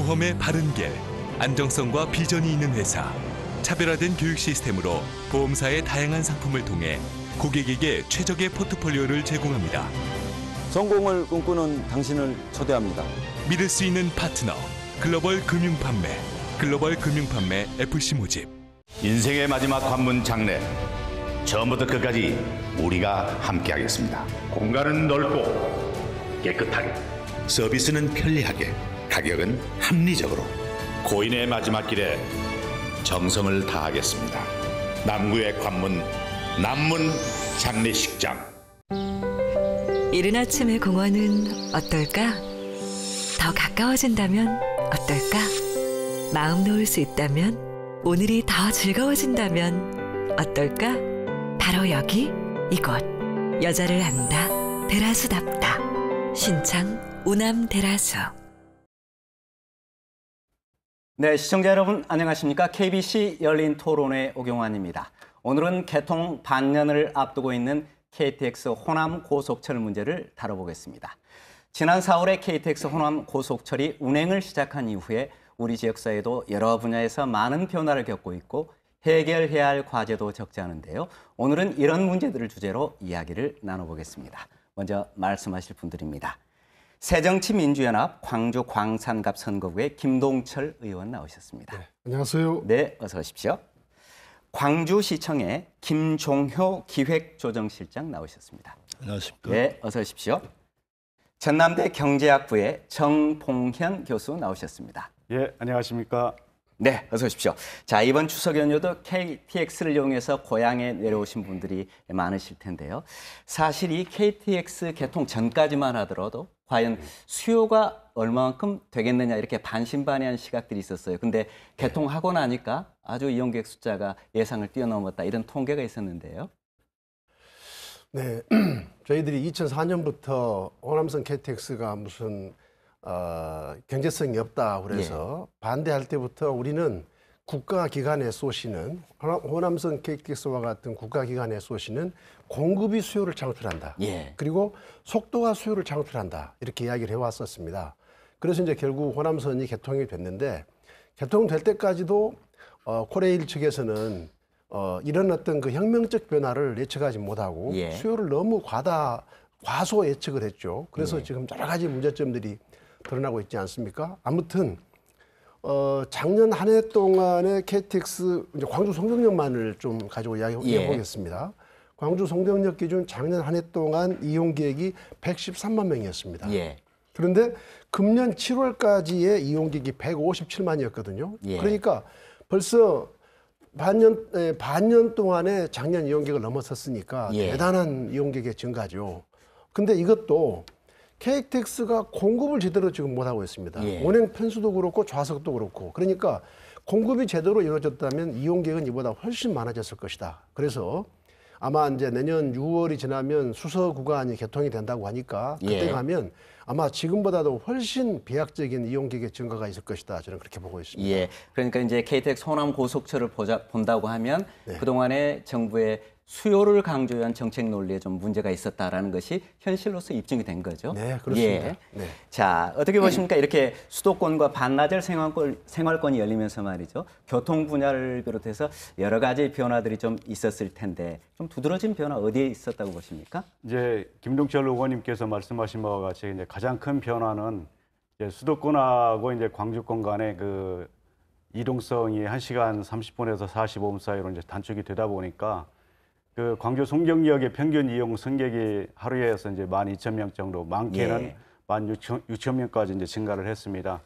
보험의 바른 길, 안정성과 비전이 있는 회사. 차별화된 교육 시스템으로 보험사의 다양한 상품을 통해 고객에게 최적의 포트폴리오를 제공합니다. 성공을 꿈꾸는 당신을 초대합니다. 믿을 수 있는 파트너, 글로벌 금융판매, 글로벌 금융판매 FC 모집. 인생의 마지막 관문 장례. 처음부터 끝까지 우리가 함께하겠습니다. 공간은 넓고 깨끗하게, 서비스는 편리하게, 가격은 합리적으로. 고인의 마지막 길에 정성을 다하겠습니다. 남구의 관문 남문 장례식장. 이른 아침의 공원은 어떨까? 더 가까워진다면 어떨까? 마음 놓을 수 있다면, 오늘이 더 즐거워진다면 어떨까? 바로 여기, 이곳. 여자를 안다, 대라수답다. 신창 우남 대라수. 네, 시청자 여러분 안녕하십니까? KBC 열린 토론회 오경환입니다. 오늘은 개통 반년을 앞두고 있는 KTX 호남 고속철 문제를 다뤄보겠습니다. 지난 4월에 KTX 호남 고속철이 운행을 시작한 이후에 우리 지역사회도 여러 분야에서 많은 변화를 겪고 있고 해결해야 할 과제도 적지 않은데요. 오늘은 이런 문제들을 주제로 이야기를 나눠보겠습니다. 먼저 말씀하실 분들입니다. 새정치민주연합 광주 광산갑 선거구의 김동철 의원 나오셨습니다. 네, 안녕하세요. 네, 어서 오십시오. 광주시청의 김종효 기획조정실장 나오셨습니다. 안녕하십니까. 네, 어서 오십시오. 전남대 경제학부의 정봉현 교수 나오셨습니다. 예, 안녕하십니까. 네, 어서 오십시오. 자, 이번 추석 연휴도 KTX를 이용해서 고향에 내려오신 분들이 많으실 텐데요. 사실 이 KTX 개통 전까지만 하더라도 과연 수요가 얼마만큼 되겠느냐 이렇게 반신반의한 시각들이 있었어요. 근데 개통하고 나니까 아주 이용객 숫자가 예상을 뛰어넘었다 이런 통계가 있었는데요. 네, 저희들이 2004년부터 호남선 KTX가 무슨 경제성이 없다 그래서 반대할 때부터 우리는 국가기관에 쏘시는 호남선 KTX와 같은 국가기관에 쏘시는 공급이 수요를 창출한다. 그리고 속도가 수요를 창출한다. 이렇게 이야기를 해왔었습니다. 그래서 이제 결국 호남선이 개통이 됐는데 개통될 때까지도 코레일 측에서는 이런 어떤 그 혁명적 변화를 예측하지 못하고 수요를 너무 과소 예측을 했죠. 그래서 지금 여러 가지 문제점들이 드러나고 있지 않습니까? 아무튼 작년 한 해 동안의 KTX 이제 광주 송정역만을 좀 가지고 이야기해 보겠습니다. 광주 송정역 기준 작년 한 해 동안 이용객이 113만 명이었습니다. 그런데 금년 7월까지의 이용객이 157만이었거든요. 그러니까 벌써 반년 동안에 작년 이용객을 넘어섰으니까 대단한 이용객의 증가죠. 근데 이것도 KTX가 공급을 제대로 지금 못하고 있습니다. 운행 편수도 그렇고 좌석도 그렇고. 그러니까 공급이 제대로 이루어졌다면 이용객은 이보다 훨씬 많아졌을 것이다. 그래서 아마 이제 내년 6월이 지나면 수서 구간이 개통이 된다고 하니까 그때 가면 아마 지금보다도 훨씬 비약적인 이용객의 증가가 있을 것이다. 저는 그렇게 보고 있습니다. 그러니까 이제 KTX 호남 고속철을 본다고 하면 그동안에 정부의 수요를 강조한 정책 논리에 좀 문제가 있었다라는 것이 현실로서 입증이 된 거죠. 네, 그렇습니다. 자, 어떻게 보십니까? 이렇게 수도권과 반나절 생활권이 열리면서 말이죠. 교통 분야를 비롯해서 여러 가지 변화들이 좀 있었을 텐데 좀 두드러진 변화 어디에 있었다고 보십니까? 이제 김동철 의원님께서 말씀하신 바와 같이 이제 가장 큰 변화는 이제 수도권하고 이제 광주권 간의 그 이동성이 1시간 30분에서 45분 사이로 이제 단축이 되다 보니까 그 광주 송정역의 평균 이용 승객이 하루에서 이제 12,000명 정도, 많게는 16,000명까지 이제 증가를 했습니다.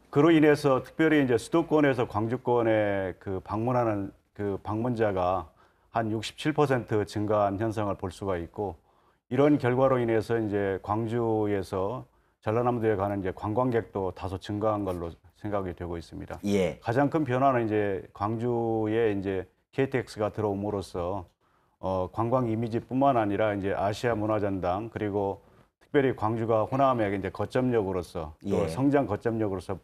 그로 인해서 특별히 이제 수도권에서 광주권에 그 방문하는 그 방문자가 한 67% 증가한 현상을 볼 수가 있고, 이런 결과로 인해서 이제 광주에서 전라남도에 가는 이제 관광객도 다소 증가한 걸로 생각이 되고 있습니다. 가장 큰 변화는 이제 광주에 이제 KTX가 들어옴으로써 관광 이미지뿐만 아니라 이제 아시아 문화전당 그리고 특별히 광주가 호남의 이제 거점역으로서 또 성장 거점역으로서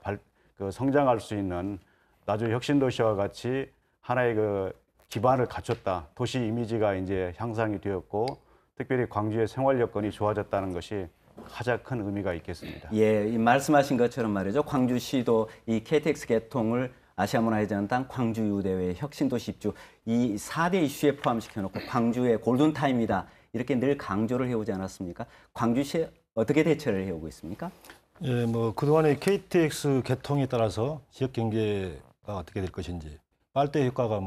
성장할 수 있는 나주 혁신 도시와 같이 하나의 그 기반을 갖췄다. 도시 이미지가 이제 향상이 되었고 특별히 광주의 생활 여건이 좋아졌다는 것이 가장 큰 의미가 있겠습니다. 예, 이 말씀하신 것처럼 말이죠. 광주시도 이 KTX 개통을 아시아문화회전당 광주유대회 혁신도시 입주 이 4대 이슈에 포함시켜놓고 광주의 골든타임이다 이렇게 늘 강조를 해오지 않았습니까? 광주시 어떻게 대처를 해오고 있습니까? 예, 뭐 그동안의 KTX 개통에 따라서 지역 경제가 어떻게 될 것인지, 빨대 효과가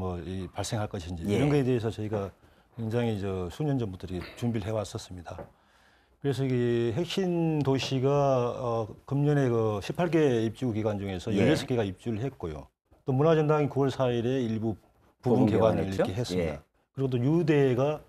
발생할 것인지 예. 이런 거에 대해서 저희가 굉장히 수년 전부터 이렇게 준비를 해왔었습니다. 그래서 이 핵심 도시가 금년에 18개 입주 기간 중에서 예. 16개가 입주를 했고요. 또 문화전당이 9월 4일에 일부 부분 개관을 개관했죠? 이렇게 했습니다. 예. 그리고 또 유대가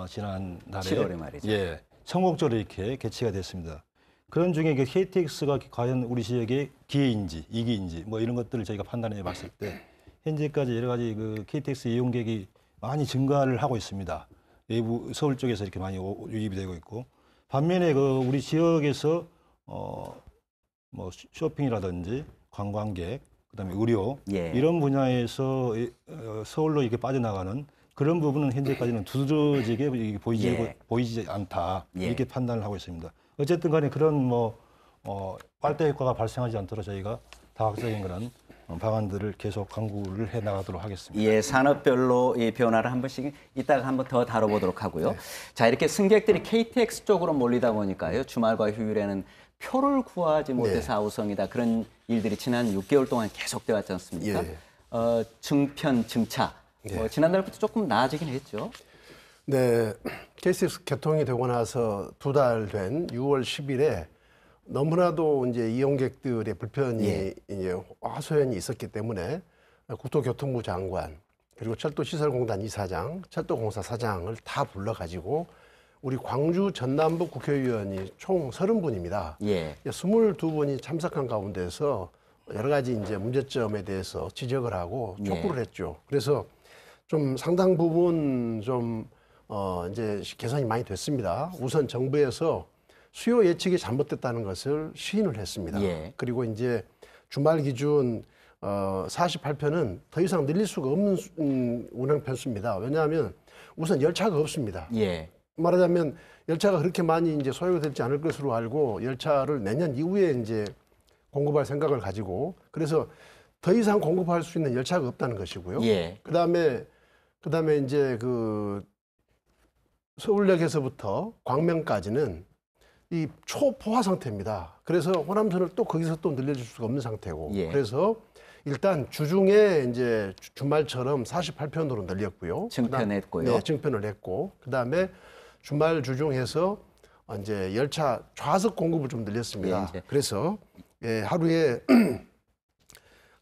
지난 달에 7월에 말이죠. 예, 성공적으로 이렇게 개최가 됐습니다. 그런 중에 KTX가 과연 우리 지역의 기회인지 이기인지 이런 것들을 저희가 판단해 봤을 때 현재까지 여러 가지 KTX 이용객이 많이 증가를 하고 있습니다. 외부 서울 쪽에서 이렇게 많이 유입이 되고 있고, 반면에 우리 지역에서 쇼핑이라든지 관광객, 그다음에 의료 예. 이런 분야에서 서울로 이렇게 빠져나가는 그런 부분은 현재까지는 두드러지게 보이지 않다 예. 이렇게 판단을 하고 있습니다. 어쨌든 간에 그런 빨대 효과가 발생하지 않도록 저희가 다각적인 그런 방안들을 계속 강구를 해 나가도록 하겠습니다. 예, 산업별로 이 변화를 한 번씩 이따가 한번 더 다뤄보도록 하고요. 자, 이렇게 승객들이 KTX 쪽으로 몰리다 보니까요. 주말과 휴일에는 표를 구하지 못해서 아우성이다. 그런 일들이 지난 6개월 동안 계속되어 왔지 않습니까? 예. 증편, 증차. 지난달부터 조금 나아지긴 했죠. 네, KTX 개통이 되고 나서 2달 된 6월 10일에 너무나도 이제 이용객들의 불편이 이제 하소연이 있었기 때문에 국토교통부 장관 그리고 철도시설공단 이사장, 철도공사 사장을 다 불러가지고 우리 광주 전남부 국회의원이 총 30분입니다. 예. 22분이 참석한 가운데서 여러 가지 이제 문제점에 대해서 지적을 하고 촉구를 했죠. 그래서 좀 상당 부분 좀 이제 개선이 많이 됐습니다. 우선 정부에서 수요 예측이 잘못됐다는 것을 시인을 했습니다. 예. 그리고 이제 주말 기준 48편은 더 이상 늘릴 수가 없는 운행 편수입니다. 왜냐하면 우선 열차가 없습니다. 예. 말하자면 열차가 그렇게 많이 이제 소요되지 않을 것으로 알고 열차를 내년 이후에 이제 공급할 생각을 가지고 그래서 더 이상 공급할 수 있는 열차가 없다는 것이고요. 예. 그다음에 이제 서울역에서부터 광명까지는 이 초포화 상태입니다. 그래서 호남선을 또 거기서 또 늘려줄 수가 없는 상태고. 예. 그래서 일단 주중에 이제 주말처럼 48편으로 늘렸고요. 증편했고요. 네, 증편을 했고. 그다음에 주말 주중해서 이제 열차 좌석 공급을 좀 늘렸습니다. 예, 그래서 하루에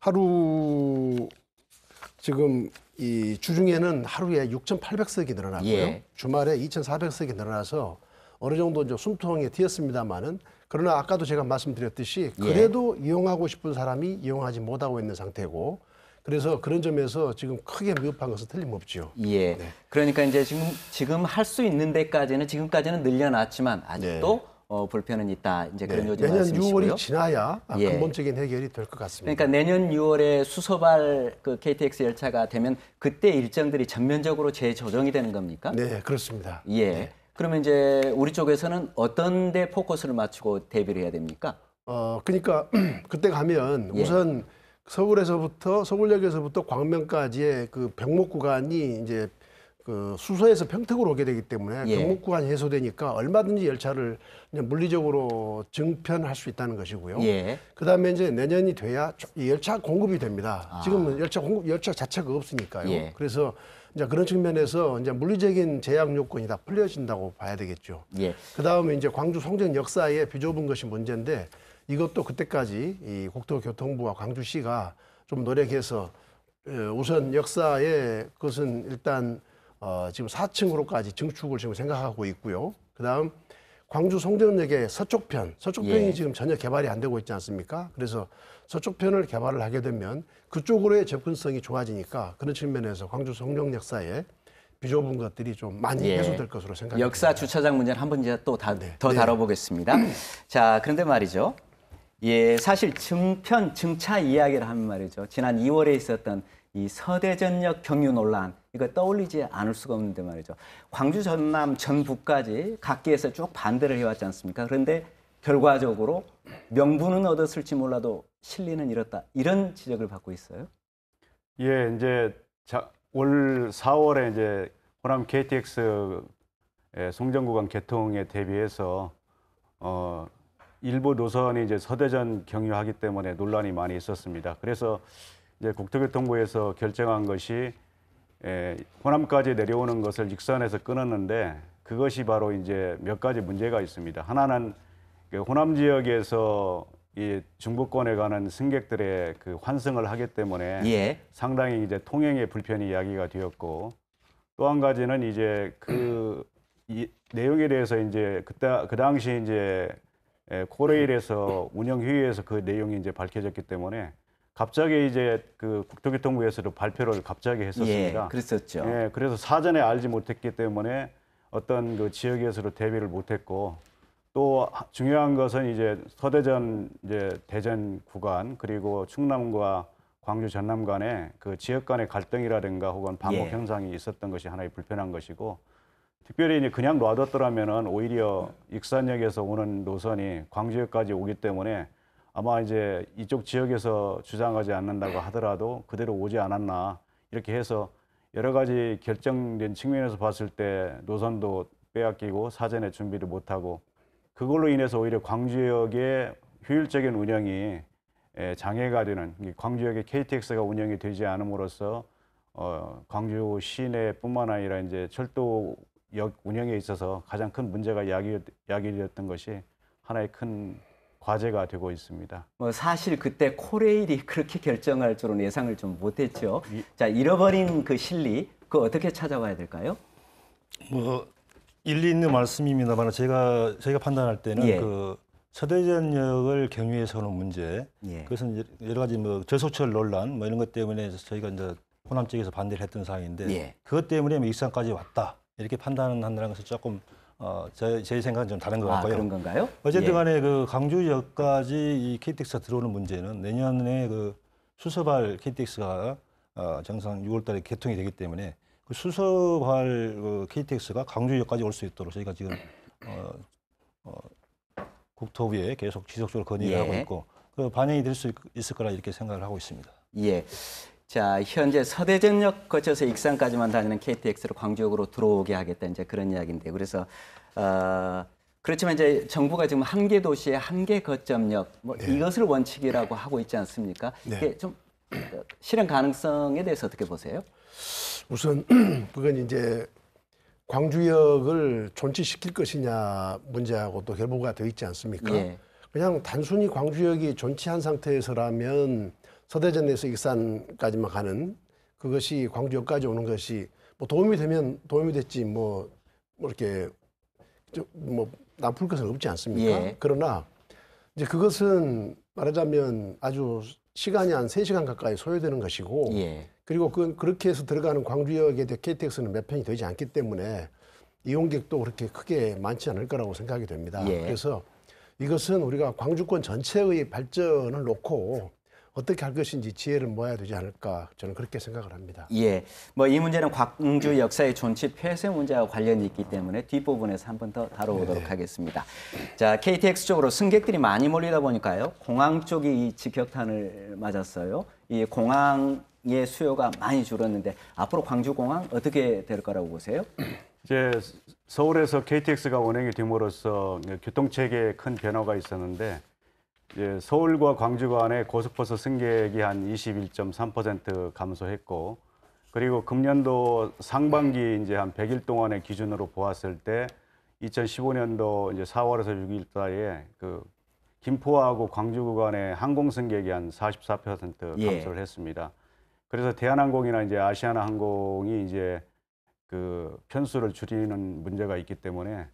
하루 지금 이 주중에는 하루에 6,800석이 늘어났고요. 예. 주말에 2,400석이 늘어나서 어느 정도 이제 숨통에 튀었습니다만은 그러나 아까도 제가 말씀드렸듯이 그래도 이용하고 싶은 사람이 이용하지 못하고 있는 상태고 그래서 그런 점에서 지금 크게 미흡한 것은 틀림없죠. 예. 네. 그러니까 이제 지금 할 수 있는 데까지는 지금까지는 늘려놨지만 아직도 불편은 있다. 이제 그런 요즘 내년 말씀이시고요. 6월이 지나야 예. 근본적인 해결이 될 것 같습니다. 그러니까 내년 6월에 수서발 KTX 열차가 되면 그때 일정들이 전면적으로 재조정이 되는 겁니까? 네, 그렇습니다. 예. 네. 그러면 이제 우리 쪽에서는 어떤 데 포커스를 맞추고 대비를 해야 됩니까? 그러니까 그때 가면 예. 우선 서울역에서부터 광명까지의 그 병목 구간이 이제 그 수서에서 평택으로 오게 되기 때문에 예. 병목 구간이 해소되니까 얼마든지 열차를 그냥 물리적으로 증편할 수 있다는 것이고요. 예. 그다음에 이제 내년이 돼야 이 열차 공급이 됩니다. 지금은 열차 자체가 없으니까요. 예. 그래서 이제 그런 측면에서 이제 물리적인 제약 요건이 다 풀려진다고 봐야 되겠죠. 예. 그다음에 이제 광주 송정 역사에 비좁은 것이 문제인데 이것도 그때까지 이 국토교통부와 광주시가 좀 노력해서 우선 역사에 그것은 일단 지금 4층으로까지 증축을 지금 생각하고 있고요. 그다음 광주 송정역의 서쪽편이 예. 지금 전혀 개발이 안 되고 있지 않습니까? 그래서 서쪽편을 개발을 하게 되면 그쪽으로의 접근성이 좋아지니까 그런 측면에서 광주 송정 역사에 비좁은 것들이 좀 많이 해소될 것으로 생각합니다. 역사 주차장 문제는 한번 이제 또 더 네. 다뤄보겠습니다. 자, 그런데 말이죠. 예, 사실 증차 이야기를 하면 말이죠. 지난 2월에 있었던 이 서대전역 경유 논란, 이거 떠올리지 않을 수가 없는데 말이죠. 광주, 전남, 전북까지 각기에서 쭉 반대를 해왔지 않습니까? 그런데 결과적으로 명분은 얻었을지 몰라도 실리는 잃었다. 이런 지적을 받고 있어요. 예, 이제 올 4월에 이제 호남 KTX 송정구간 개통에 대비해서 일부 노선이 이제 서대전 경유하기 때문에 논란이 많이 있었습니다. 그래서 이제 국토교통부에서 결정한 것이 호남까지 내려오는 것을 익선에서 끊었는데 그것이 바로 이제 몇 가지 문제가 있습니다. 하나는 호남 지역에서 이 중부권에 가는 승객들의 그 환승을 하기 때문에 예. 상당히 이제 통행에 불편이 야기가 되었고 또 한 가지는 이제 이 내용에 대해서 이제 그 당시 이제 코레일에서 운영회의에서 그 내용이 이제 밝혀졌기 때문에 갑자기 이제 그 국토교통부에서도 발표를 갑자기 했었습니다. 예, 그랬었죠. 예, 그래서 사전에 알지 못했기 때문에 어떤 그 지역에서도 대비를 못했고 또 중요한 것은 이제 서대전 이제 대전 구간 그리고 충남과 광주 전남 간에 그 지역 간의 갈등이라든가 혹은 반복 예. 현상이 있었던 것이 하나의 불편한 것이고 특별히 이제 그냥 놔뒀더라면은 오히려 익산역에서 오는 노선이 광주역까지 오기 때문에 아마 이제 이쪽 지역에서 주장하지 않는다고 하더라도 그대로 오지 않았나 이렇게 해서 여러 가지 결정된 측면에서 봤을 때 노선도 빼앗기고 사전에 준비를 못하고 그걸로 인해서 오히려 광주역의 효율적인 운영이 장애가 되는 광주역의 KTX가 운영이 되지 않음으로써 광주 시내뿐만 아니라 이제 철도역 운영에 있어서 가장 큰 문제가 야기되었던 것이 하나의 큰 과제가 되고 있습니다. 뭐 사실 그때 코레일이 그렇게 결정할 줄은 예상을 좀 못했죠. 자, 잃어버린 그 실리, 그거 어떻게 찾아와야 될까요? 뭐 일리 있는 말씀입니다만 저희가 판단할 때는 예. 그 서대전역을 경유해서 오는 문제, 예. 그것은 여러 가지 뭐 저속철 논란 뭐 이런 것 때문에 저희가 이제 호남 쪽에서 반대를 했던 사항인데 예. 그것 때문에 익산까지 왔다 이렇게 판단한다는 것은 조금 제 생각은 좀 다른 것 같고요. 그런 건가요? 어쨌든 예. 간에 그 강주역까지 이 KTX가 들어오는 문제는 내년에 그 수서발 KTX가 정상 6월 달에 개통이 되기 때문에 그 수서발 그 KTX가 강주역까지 올 수 있도록 저희가 지금 국토부에 계속 지속적으로 건의를 예. 하고 있고 그 반영이 될 수 있을 거라 이렇게 생각을 하고 있습니다. 예. 자, 현재 서대전역 거쳐서 익산까지만 다니는 KTX를 광주역으로 들어오게 하겠다 이제 그런 이야기인데 그래서 그렇지만 이제 정부가 지금 한 개 도시의 한 개 거점역 뭐 네. 이것을 원칙이라고 하고 있지 않습니까? 네. 이게 좀 실현 가능성에 대해서 어떻게 보세요? 우선 그건 이제 광주역을 존치시킬 것이냐 문제하고도 결부가 되어 있지 않습니까? 예. 그냥 단순히 광주역이 존치한 상태에서라면 서대전에서 익산까지만 가는 그것이 광주역까지 오는 것이 뭐 도움이 되면 도움이 됐지 뭐 이렇게 뭐 나쁠 것은 없지 않습니까? 예. 그러나 이제 그것은 말하자면 아주 시간이 한 3시간 가까이 소요되는 것이고 예. 그리고 그렇게 해서 들어가는 광주역에 KTX는 몇 편이 되지 않기 때문에 이용객도 그렇게 크게 많지 않을 거라고 생각이 됩니다. 예. 그래서 이것은 우리가 광주권 전체의 발전을 놓고 어떻게 할 것인지 지혜를 모아야 되지 않을까 저는 그렇게 생각을 합니다. 예, 뭐 이 문제는 광주 역사의 존치 폐쇄 문제와 관련이 있기 때문에 뒷부분에서 한 번 더 다뤄보도록 하겠습니다. 자, KTX 쪽으로 승객들이 많이 몰리다 보니까요, 공항 쪽이 이 직격탄을 맞았어요. 이 공항의 수요가 많이 줄었는데 앞으로 광주공항 어떻게 될 거라고 보세요? 이제 서울에서 KTX가 운행이 됨으로써 교통체계에 큰 변화가 있었는데 이제 서울과 광주 간의 고속버스 승객이 한 21.3% 감소했고 그리고 금년도 상반기 이제 한 100일 동안의 기준으로 보았을 때 2015년도 이제 4월에서 6일 사이에 그 김포하고 광주 구간의 항공 승객이 한 44% 예. 감소를 했습니다. 그래서 대한항공이나 이제 아시아나항공이 이제 그 편수를 줄이는 문제가 있기 때문에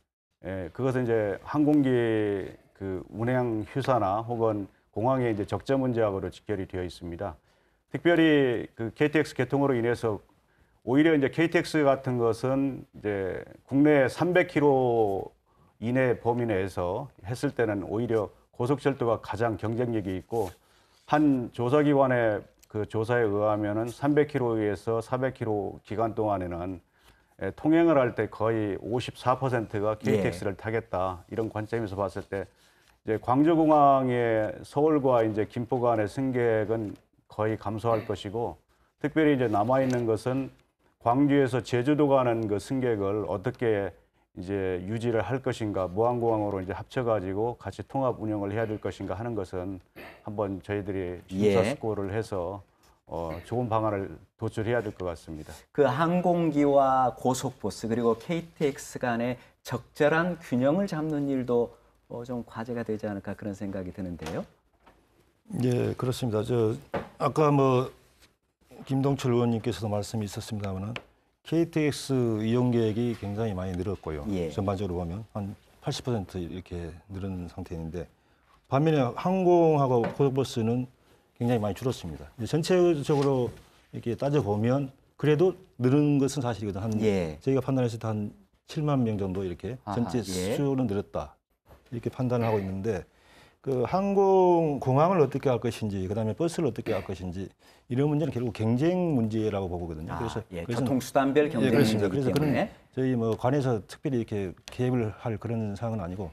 그것은 이제 항공기 그 운행 휴사나 혹은 공항의 이제 적자 문제하고도 직결이 되어 있습니다. 특별히 그 KTX 개통으로 인해서 오히려 이제 KTX 같은 것은 이제 국내 300km 이내 범위 내에서 했을 때는 오히려 고속철도가 가장 경쟁력이 있고 한 조사기관의 그 조사에 의하면은 300km에서 400km 기간 동안에는 통행을 할 때 거의 54%가 KTX를 타겠다 이런 관점에서 봤을 때 이제 광주공항의 서울과 이제 김포 간의 승객은 거의 감소할 것이고 특별히 이제 남아 있는 것은 광주에서 제주도 가는 그 승객을 어떻게 이제 유지를 할 것인가, 무안공항으로 이제 합쳐가지고 같이 통합 운영을 해야 될 것인가 하는 것은 한번 저희들이 심사숙고를 해서 좋은 방안을 도출해야 될 것 같습니다. 그 항공기와 고속버스 그리고 KTX 간의 적절한 균형을 잡는 일도 좀 과제가 되지 않을까 그런 생각이 드는데요. 예, 그렇습니다. 아까 뭐 김동철 의원님께서도 말씀이 있었습니다만은 KTX 이용객이 굉장히 많이 늘었고요. 예. 전반적으로 보면 한 80% 이렇게 늘은 상태인데 반면에 항공하고 고속버스는 굉장히 많이 줄었습니다. 전체적으로 이렇게 따져보면 그래도 늘은 것은 사실이거든. 저희가 판단했을 때 한 7만 명 정도 이렇게 전체 수요는 늘었다. 이렇게 판단을 하고 있는데 그 공항을 어떻게 할 것인지 그다음에 버스를 어떻게 할 것인지 이런 문제는 결국 경쟁 문제라고 보거든요. 그래서 교통수단별 경쟁 문제이기 그래서 때문에 저희 뭐 관에서 특별히 이렇게 개입을 할 그런 사항은 아니고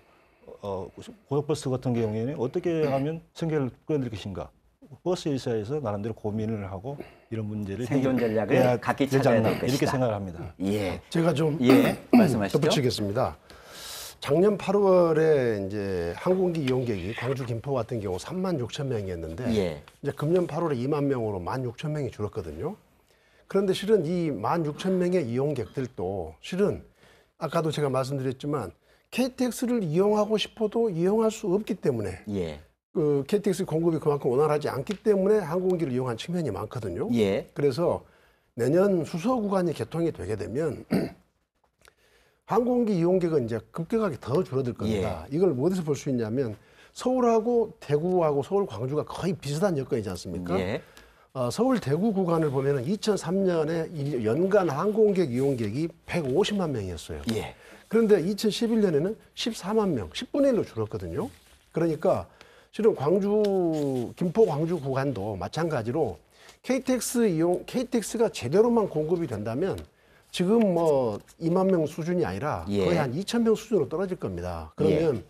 고속버스 같은 경우에는 어떻게 하면 승객을 끌어들일 것인가 버스 회사에서 나름대로 고민을 하고 이런 문제를 생존 전략을 각기 찾아야 될 것이다. 이렇게 생각을 합니다. 제가 좀 말씀하시죠. 덧붙이겠습니다. 작년 8월에 이제 항공기 이용객이 광주 김포 같은 경우 3만 6천 명이었는데 이제 금년 8월에 2만 명으로 1만 6천 명이 줄었거든요. 그런데 실은 이 1만 6천 명의 이용객들도 실은 아까도 제가 말씀드렸지만 KTX를 이용하고 싶어도 이용할 수 없기 때문에 그 KTX 공급이 그만큼 원활하지 않기 때문에 항공기를 이용한 측면이 많거든요. 그래서 내년 수서 구간이 개통이 되게 되면 항공기 이용객은 이제 급격하게 더 줄어들 겁니다. 이걸 어디서 볼 수 있냐면 서울하고 대구하고 서울 광주가 거의 비슷한 여건이지 않습니까? 서울 대구 구간을 보면은 2003년에 연간 항공객 이용객이 150만 명이었어요. 그런데 2011년에는 14만 명, 10분의 1로 줄었거든요. 그러니까 실은 김포 광주 구간도 마찬가지로 KTX가 제대로만 공급이 된다면 지금 뭐 2만 명 수준이 아니라 거의 한 2천 명 수준으로 떨어질 겁니다. 그러면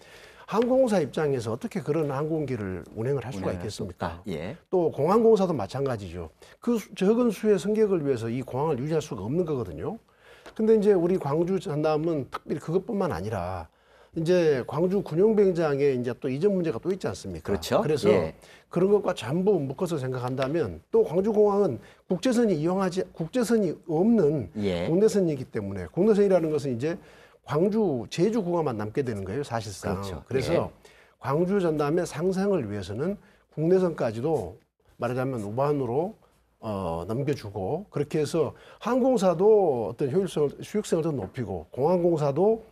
항공사 입장에서 어떻게 그런 항공기를 운행을 할 수가 있겠습니까? 또 공항공사도 마찬가지죠. 그 적은 수의 승객을 위해서 이 공항을 유지할 수가 없는 거거든요. 근데 이제 우리 광주 전남은 특별히 그것뿐만 아니라 이제 광주 군용비행장에 이제 또 이전 문제가 또 있지 않습니까? 그렇죠. 그래서 그런 것과 전부 묶어서 생각한다면 또 광주공항은 국제선이 없는 국내선이기 때문에 국내선이라는 것은 이제 광주, 제주 공항만 남게 되는 거예요, 사실상. 그래서 광주 전남의 상생을 위해서는 국내선까지도 말하자면 우반으로 넘겨주고 그렇게 해서 항공사도 어떤 수익성을 더 높이고 공항공사도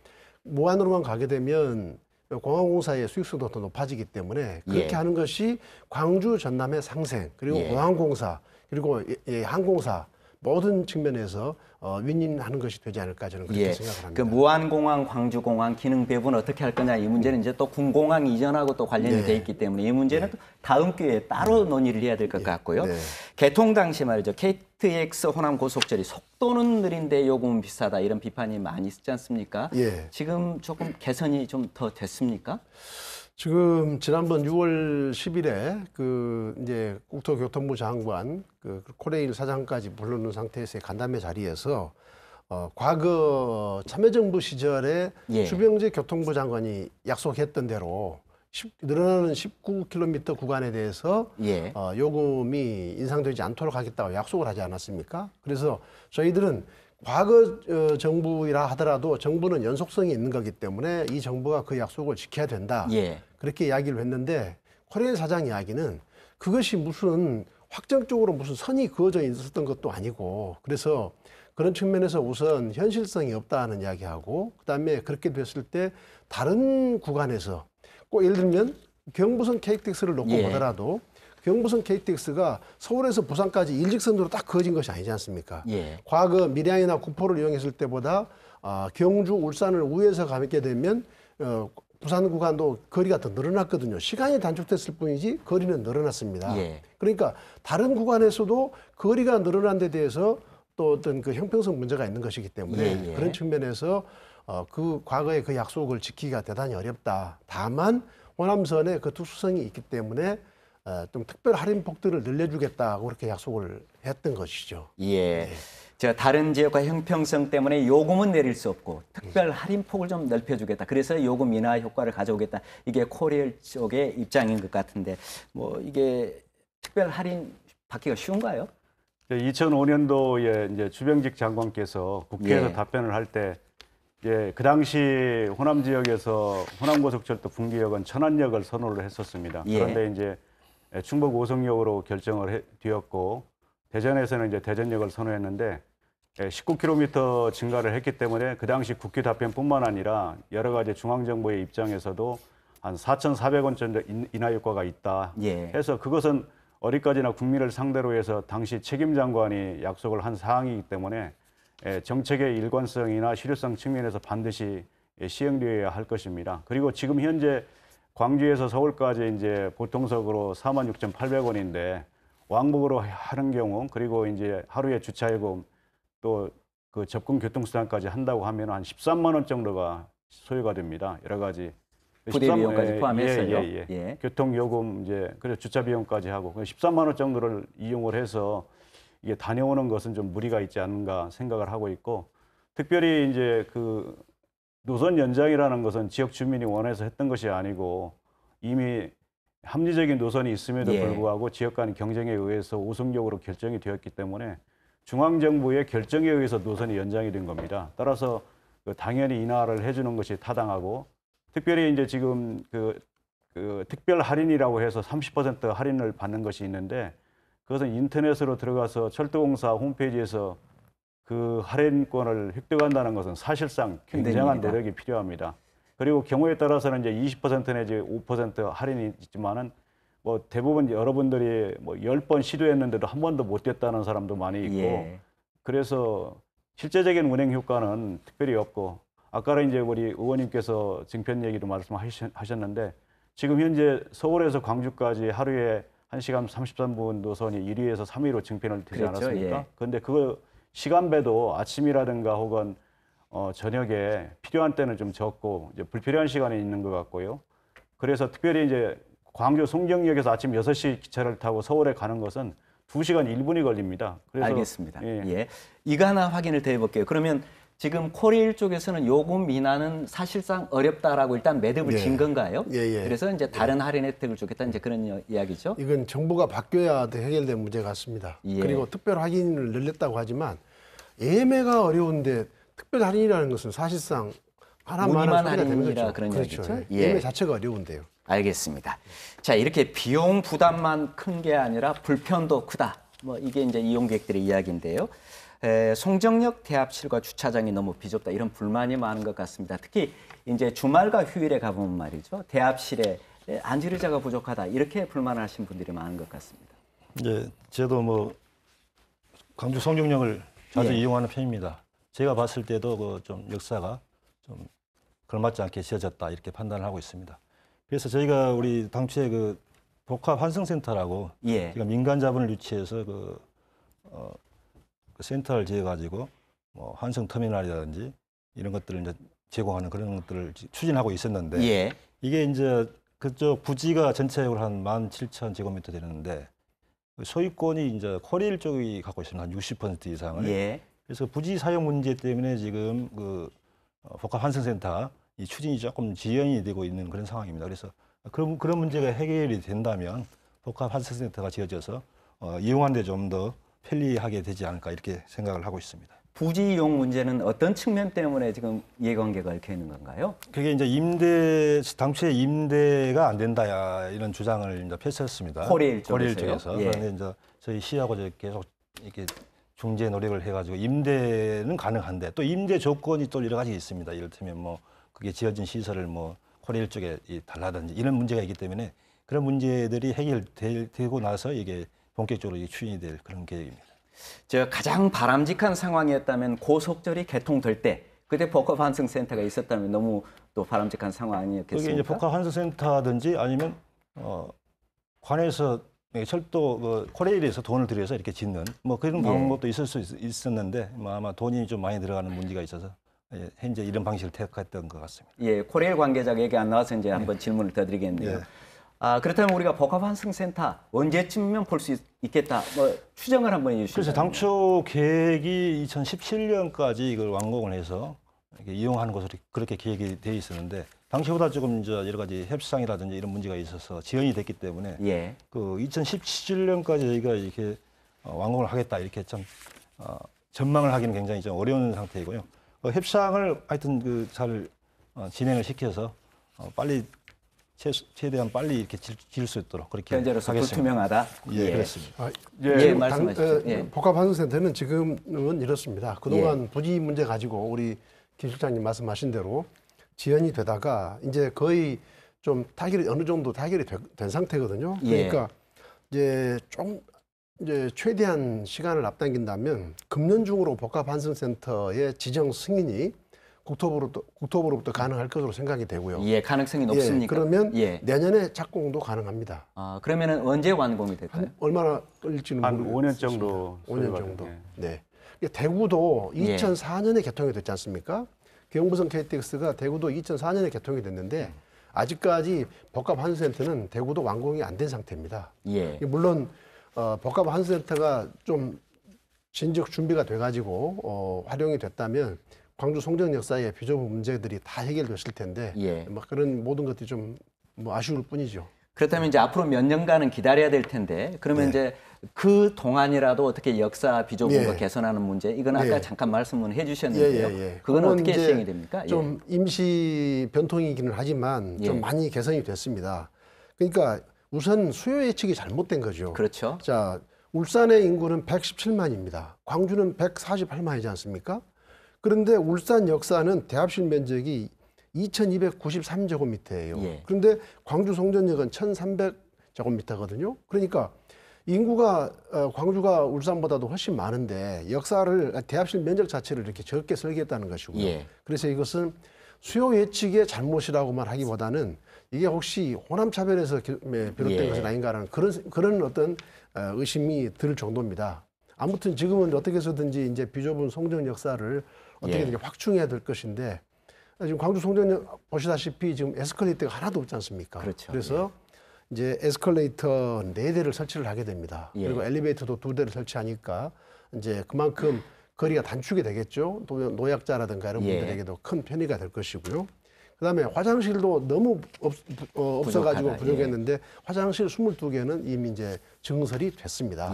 무한으로만 가게 되면 공항공사의 수익성도 더 높아지기 때문에 그렇게 하는 것이 광주 전남의 상생 그리고 공항공사 그리고 항공사 모든 측면에서 윈윈하는 것이 되지 않을까 저는 그렇게 생각을 합니다. 그 무안공항, 광주공항 기능 배분 어떻게 할 거냐 이 문제는 이제 또 군공항 이전하고 또 관련이 돼 있기 때문에 이 문제는 또 다음 기회에 따로 논의를 해야 될 것 같고요. 개통 당시 말이죠. KTX 호남 고속철이 속도는 느린데 요금은 비싸다 이런 비판이 많이 있지 않습니까? 지금 조금 개선이 좀 더 됐습니까? 지금 지난번 6월 10일에 그 이제 국토교통부 장관 그 코레일 사장까지 불러놓은 상태에서의 간담회 자리에서 과거 참여정부 시절에 주병재 교통부 장관이 약속했던 대로 늘어나는 19km 구간에 대해서 요금이 인상되지 않도록 하겠다고 약속을 하지 않았습니까? 그래서 저희들은 과거 정부이라 하더라도 정부는 연속성이 있는 거기 때문에 이 정부가 그 약속을 지켜야 된다. 그렇게 이야기를 했는데 코레일 사장 이야기는 그것이 무슨 확정적으로 무슨 선이 그어져 있었던 것도 아니고 그래서 그런 측면에서 우선 현실성이 없다는 이야기하고 그다음에 그렇게 됐을 때 다른 구간에서 꼭 예를 들면 경부선 KTX를 놓고 보더라도 경부선 KTX가 서울에서 부산까지 일직선으로 딱 그어진 것이 아니지 않습니까? 과거 밀양이나 구포를 이용했을 때보다 경주, 울산을 우회해서 가게 되면 부산 구간도 거리가 더 늘어났거든요. 시간이 단축됐을 뿐이지 거리는 늘어났습니다. 예. 그러니까 다른 구간에서도 거리가 늘어난 데 대해서 또 어떤 그 형평성 문제가 있는 것이기 때문에 예, 예. 그런 측면에서 그 과거의 그 약속을 지키기가 대단히 어렵다. 다만 호남선의 그 특수성이 있기 때문에 좀 특별 할인폭들을 늘려주겠다고 그렇게 약속을 했던 것이죠. 예. 저 다른 지역과 형평성 때문에 요금은 내릴 수 없고 특별 할인폭을 좀 넓혀주겠다. 그래서 요금 인하 효과를 가져오겠다. 이게 코리엘 쪽의 입장인 것 같은데 뭐 이게 특별 할인 받기가 쉬운가요? 2005년도에 이제 주병직 장관께서 국회에서 예. 답변을 할 때, 예, 그 당시 호남 지역에서 호남고속철도 분기역은 천안역을 선호를 했었습니다. 예. 그런데 이제 충북 오송역으로 결정을 되었고 대전에서는 이제 대전역을 선호했는데 19km 증가를 했기 때문에 그 당시 국회 답변뿐만 아니라 여러 가지 중앙정부의 입장에서도 한 4,400원 정도 인하 효과가 있다 예. 해서 그것은 어디까지나 국민을 상대로 해서 당시 책임장관이 약속을 한 사항이기 때문에 정책의 일관성이나 실효성 측면에서 반드시 시행되어야 할 것입니다. 그리고 지금 현재 광주에서 서울까지 이제 보통석으로 46,800원인데 왕복으로 하는 경우 그리고 이제 하루에 주차요금 또 그 접근 교통수단까지 한다고 하면 한 13만 원 정도가 소요가 됩니다. 여러 가지 부대 비용까지 포함해서요. 예. 교통요금 이제 그래서 주차 비용까지 하고 13만 원 정도를 이용을 해서 이게 다녀오는 것은 좀 무리가 있지 않는가 생각을 하고 있고 특별히 이제 그 노선 연장이라는 것은 지역 주민이 원해서 했던 것이 아니고 이미 합리적인 노선이 있음에도 예. 불구하고 지역 간 경쟁에 의해서 우선적으로 결정이 되었기 때문에 중앙정부의 결정에 의해서 노선이 연장이 된 겁니다. 따라서 당연히 인하를 해주는 것이 타당하고 특별히 이제 지금 그 특별 할인이라고 해서 30% 할인을 받는 것이 있는데 그것은 인터넷으로 들어가서 철도공사 홈페이지에서 그 할인권을 획득한다는 것은 사실상 굉장한 힘듭니다. 노력이 필요합니다. 그리고 경우에 따라서는 이제 20% 내지 5% 할인이 있지만은 뭐 대부분 여러분들이 뭐 10번 시도했는데도 한 번도 못 됐다는 사람도 많이 있고 예. 그래서 실제적인 운행 효과는 특별히 없고 아까는 이제 우리 의원님께서 증편 얘기도 말씀하셨는데 지금 현재 서울에서 광주까지 하루에 1시간 33분 노선이 1위에서 3위로 증편을 되지 그렇죠. 않았습니까? 예. 그런데 그 시간배도 아침이라든가 혹은 저녁에 필요한 때는 좀 적고 이제 불필요한 시간이 있는 것 같고요. 그래서 특별히 이제 광주 송정역에서 아침 6시 기차를 타고 서울에 가는 것은 2시간 1분이 걸립니다. 그래서 알겠습니다. 예. 예. 이거 하나 확인을 더 해볼게요. 그러면 지금 코리일 쪽에서는 요금 인하는 사실상 어렵다라고 일단 매듭을 예. 진 건가요? 예, 예. 그래서 이제 다른 할인 혜택을 주겠다 이제 그런 이야기죠. 이건 정부가 바뀌어야 해결될 문제 같습니다. 예. 그리고 특별 할인을 늘렸다고 하지만 예매가 어려운데 특별 할인이라는 것은 사실상 하나만 무늬만 소리가 되는 할인이라 거죠. 그런 그렇죠. 얘기죠? 예. 예. 예매 자체가 어려운데요. 알겠습니다. 자, 이렇게 비용 부담만 큰 게 아니라 불편도 크다. 뭐 이게 이제 이용객들의 이야기인데요. 송정역 대합실과 주차장이 너무 비좁다 이런 불만이 많은 것 같습니다. 특히 이제 주말과 휴일에 가보면 말이죠. 대합실에 앉을 의자가 부족하다 이렇게 불만하신 분들이 많은 것 같습니다. 이제 저도 뭐 광주 송정역을 자주 예. 이용하는 편입니다. 제가 봤을 때도 그 좀 역사가 좀 걸맞지 않게 지어졌다 이렇게 판단을 하고 있습니다. 그래서 저희가 우리 당초에 그 복합 환승센터라고 예. 지금 민간 자본을 유치해서 그 센터를 지어가지고 뭐 환승 터미널이라든지 이런 것들을 이제 제공하는 그런 것들을 추진하고 있었는데 예. 이게 이제 그쪽 부지가 전체적으로 한 17,000제곱미터 되는데 소유권이 이제 코리일 쪽이 갖고 있습니다. 한 60% 이상을. 예. 그래서 부지 사용 문제 때문에 지금 그 복합 환승센터 이 추진이 조금 지연이 되고 있는 그런 상황입니다. 그래서 그런 문제가 해결이 된다면 복합 환승센터가 지어져서 이용하는 데 좀 더 편리하게 되지 않을까 이렇게 생각을 하고 있습니다. 부지 이용 문제는 어떤 측면 때문에 지금 이해관계가 얽혀 있는 건가요? 그게 이제 당초에 임대가 안 된다 이런 주장을 이제 펼쳤습니다. 코리일 쪽에서. 예. 그런데 이제 저희 시하고 계속 이렇게 중재 노력을 해가지고 임대는 가능한데 또 임대 조건이 또 여러 가지 있습니다. 이를테면 뭐 그게 지어진 시설을 뭐 코리일 쪽에 달라든지 이런 문제가 있기 때문에 그런 문제들이 해결되고 나서 이게 본격적으로 추진이 될 그런 계획입니다. 저 가장 바람직한 상황이었다면 고속철이 개통될 때 그때 복합 환승 센터가 있었다면 너무 또 바람직한 상황 아니었겠습니까? 그게 이제 복합 환승센터든지 아니면 관에서 철도 코레일에서 돈을 들여서 이렇게 짓는 뭐 그런 방법도 있을 수 있었는데 뭐 아마 돈이 좀 많이 들어가는 문제가 있어서 현재 이런 방식을 택했던 것 같습니다. 예, 코레일 관계자가 얘기 안 나와서 이제 한번 질문을 더 드리겠는데요. 그렇다면 우리가 복합 환승센터 언제쯤이면 볼 수 있겠다. 뭐 추정을 한번 해주시죠. 그래서 당초 계획이 2017년까지 이걸 완공을 해서 이렇게 이용하는 것으로 그렇게 계획이 돼 있었는데 당시보다 조금 이제 여러 가지 협상이라든지 이런 문제가 있어서 지연이 됐기 때문에 그 2017년까지 저희가 이렇게 완공을 하겠다 이렇게 참 전망을 하기는 굉장히 좀 어려운 상태이고요. 협상을 하여튼 잘 진행을 시켜서 빨리 최대한 빨리 이렇게 질 수 있도록 그렇게 현재로서 하겠습니다. 불투명하다. 그렇습니다. 말씀하시죠. 복합환승센터는 지금은 이렇습니다. 그동안 부지 문제 가지고 우리 김 실장님 말씀하신 대로 지연이 되다가 이제 거의 좀 어느 정도 타결이 된 상태거든요. 그러니까 이제 최대한 시간을 앞당긴다면 금년 중으로 복합환승센터의 지정 승인이 국토부로부터 가능할 것으로 생각이 되고요. 예, 가능성이 높습니까? 그러면 내년에 착공도 가능합니다. 그러면은 언제 완공이 될까요? 얼마나 걸릴지는 한 모르겠습니다. 5년 정도. 5년 정도. 네. 대구도 2004년에 개통이 됐지 않습니까? 경부선 KTX가 대구도 2004년에 개통이 됐는데 아직까지 복합환승센터는 대구도 완공이 안 된 상태입니다. 물론 복합환승센터가 좀 진즉 준비가 돼가지고 활용이 됐다면 광주 송정 역사의 비좁은 문제들이 다 해결됐을 텐데 그런 모든 것들이 좀 아쉬울 뿐이죠. 그렇다면 이제 앞으로 몇 년간은 기다려야 될 텐데 그러면 이제 그 동안이라도 어떻게 역사 비좁은 거 개선하는 문제 이건 아까 잠깐 말씀을 해주셨는데요. 그건 어떻게 시행이 됩니까? 좀 임시 변통이기는 하지만 좀 많이 개선이 됐습니다. 그러니까 우선 수요 예측이 잘못된 거죠. 그렇죠. 자, 울산의 인구는 117만입니다. 광주는 148만이지 않습니까? 그런데 울산 역사는 대합실 면적이 2293제곱미터예요. 그런데 광주 송전역은 1300제곱미터거든요. 그러니까 인구가 광주가 울산보다도 훨씬 많은데 역사를 대합실 면적 자체를 이렇게 적게 설계했다는 것이고요. 그래서 이것은 수요 예측의 잘못이라고만 하기보다는 이게 혹시 호남 차별에서 비롯된 것은 아닌가라는 그런 어떤 의심이 들 정도입니다. 아무튼 지금은 어떻게 해서든지 이제 비좁은 송정 역사를 어떻게든 확충해야 될 것인데 지금 광주 송정역 보시다시피 지금 에스컬레이터가 하나도 없지 않습니까? 그래서 이제 에스컬레이터 4대를 설치를 하게 됩니다. 그리고 엘리베이터도 2대를 설치하니까 이제 그만큼 거리가 단축이 되겠죠. 또 노약자라든가 이런 분들에게도 큰 편의가 될 것이고요. 그다음에 화장실도 너무 없어가지고 부족했는데 화장실 22개는 이미 이제 증설이 됐습니다.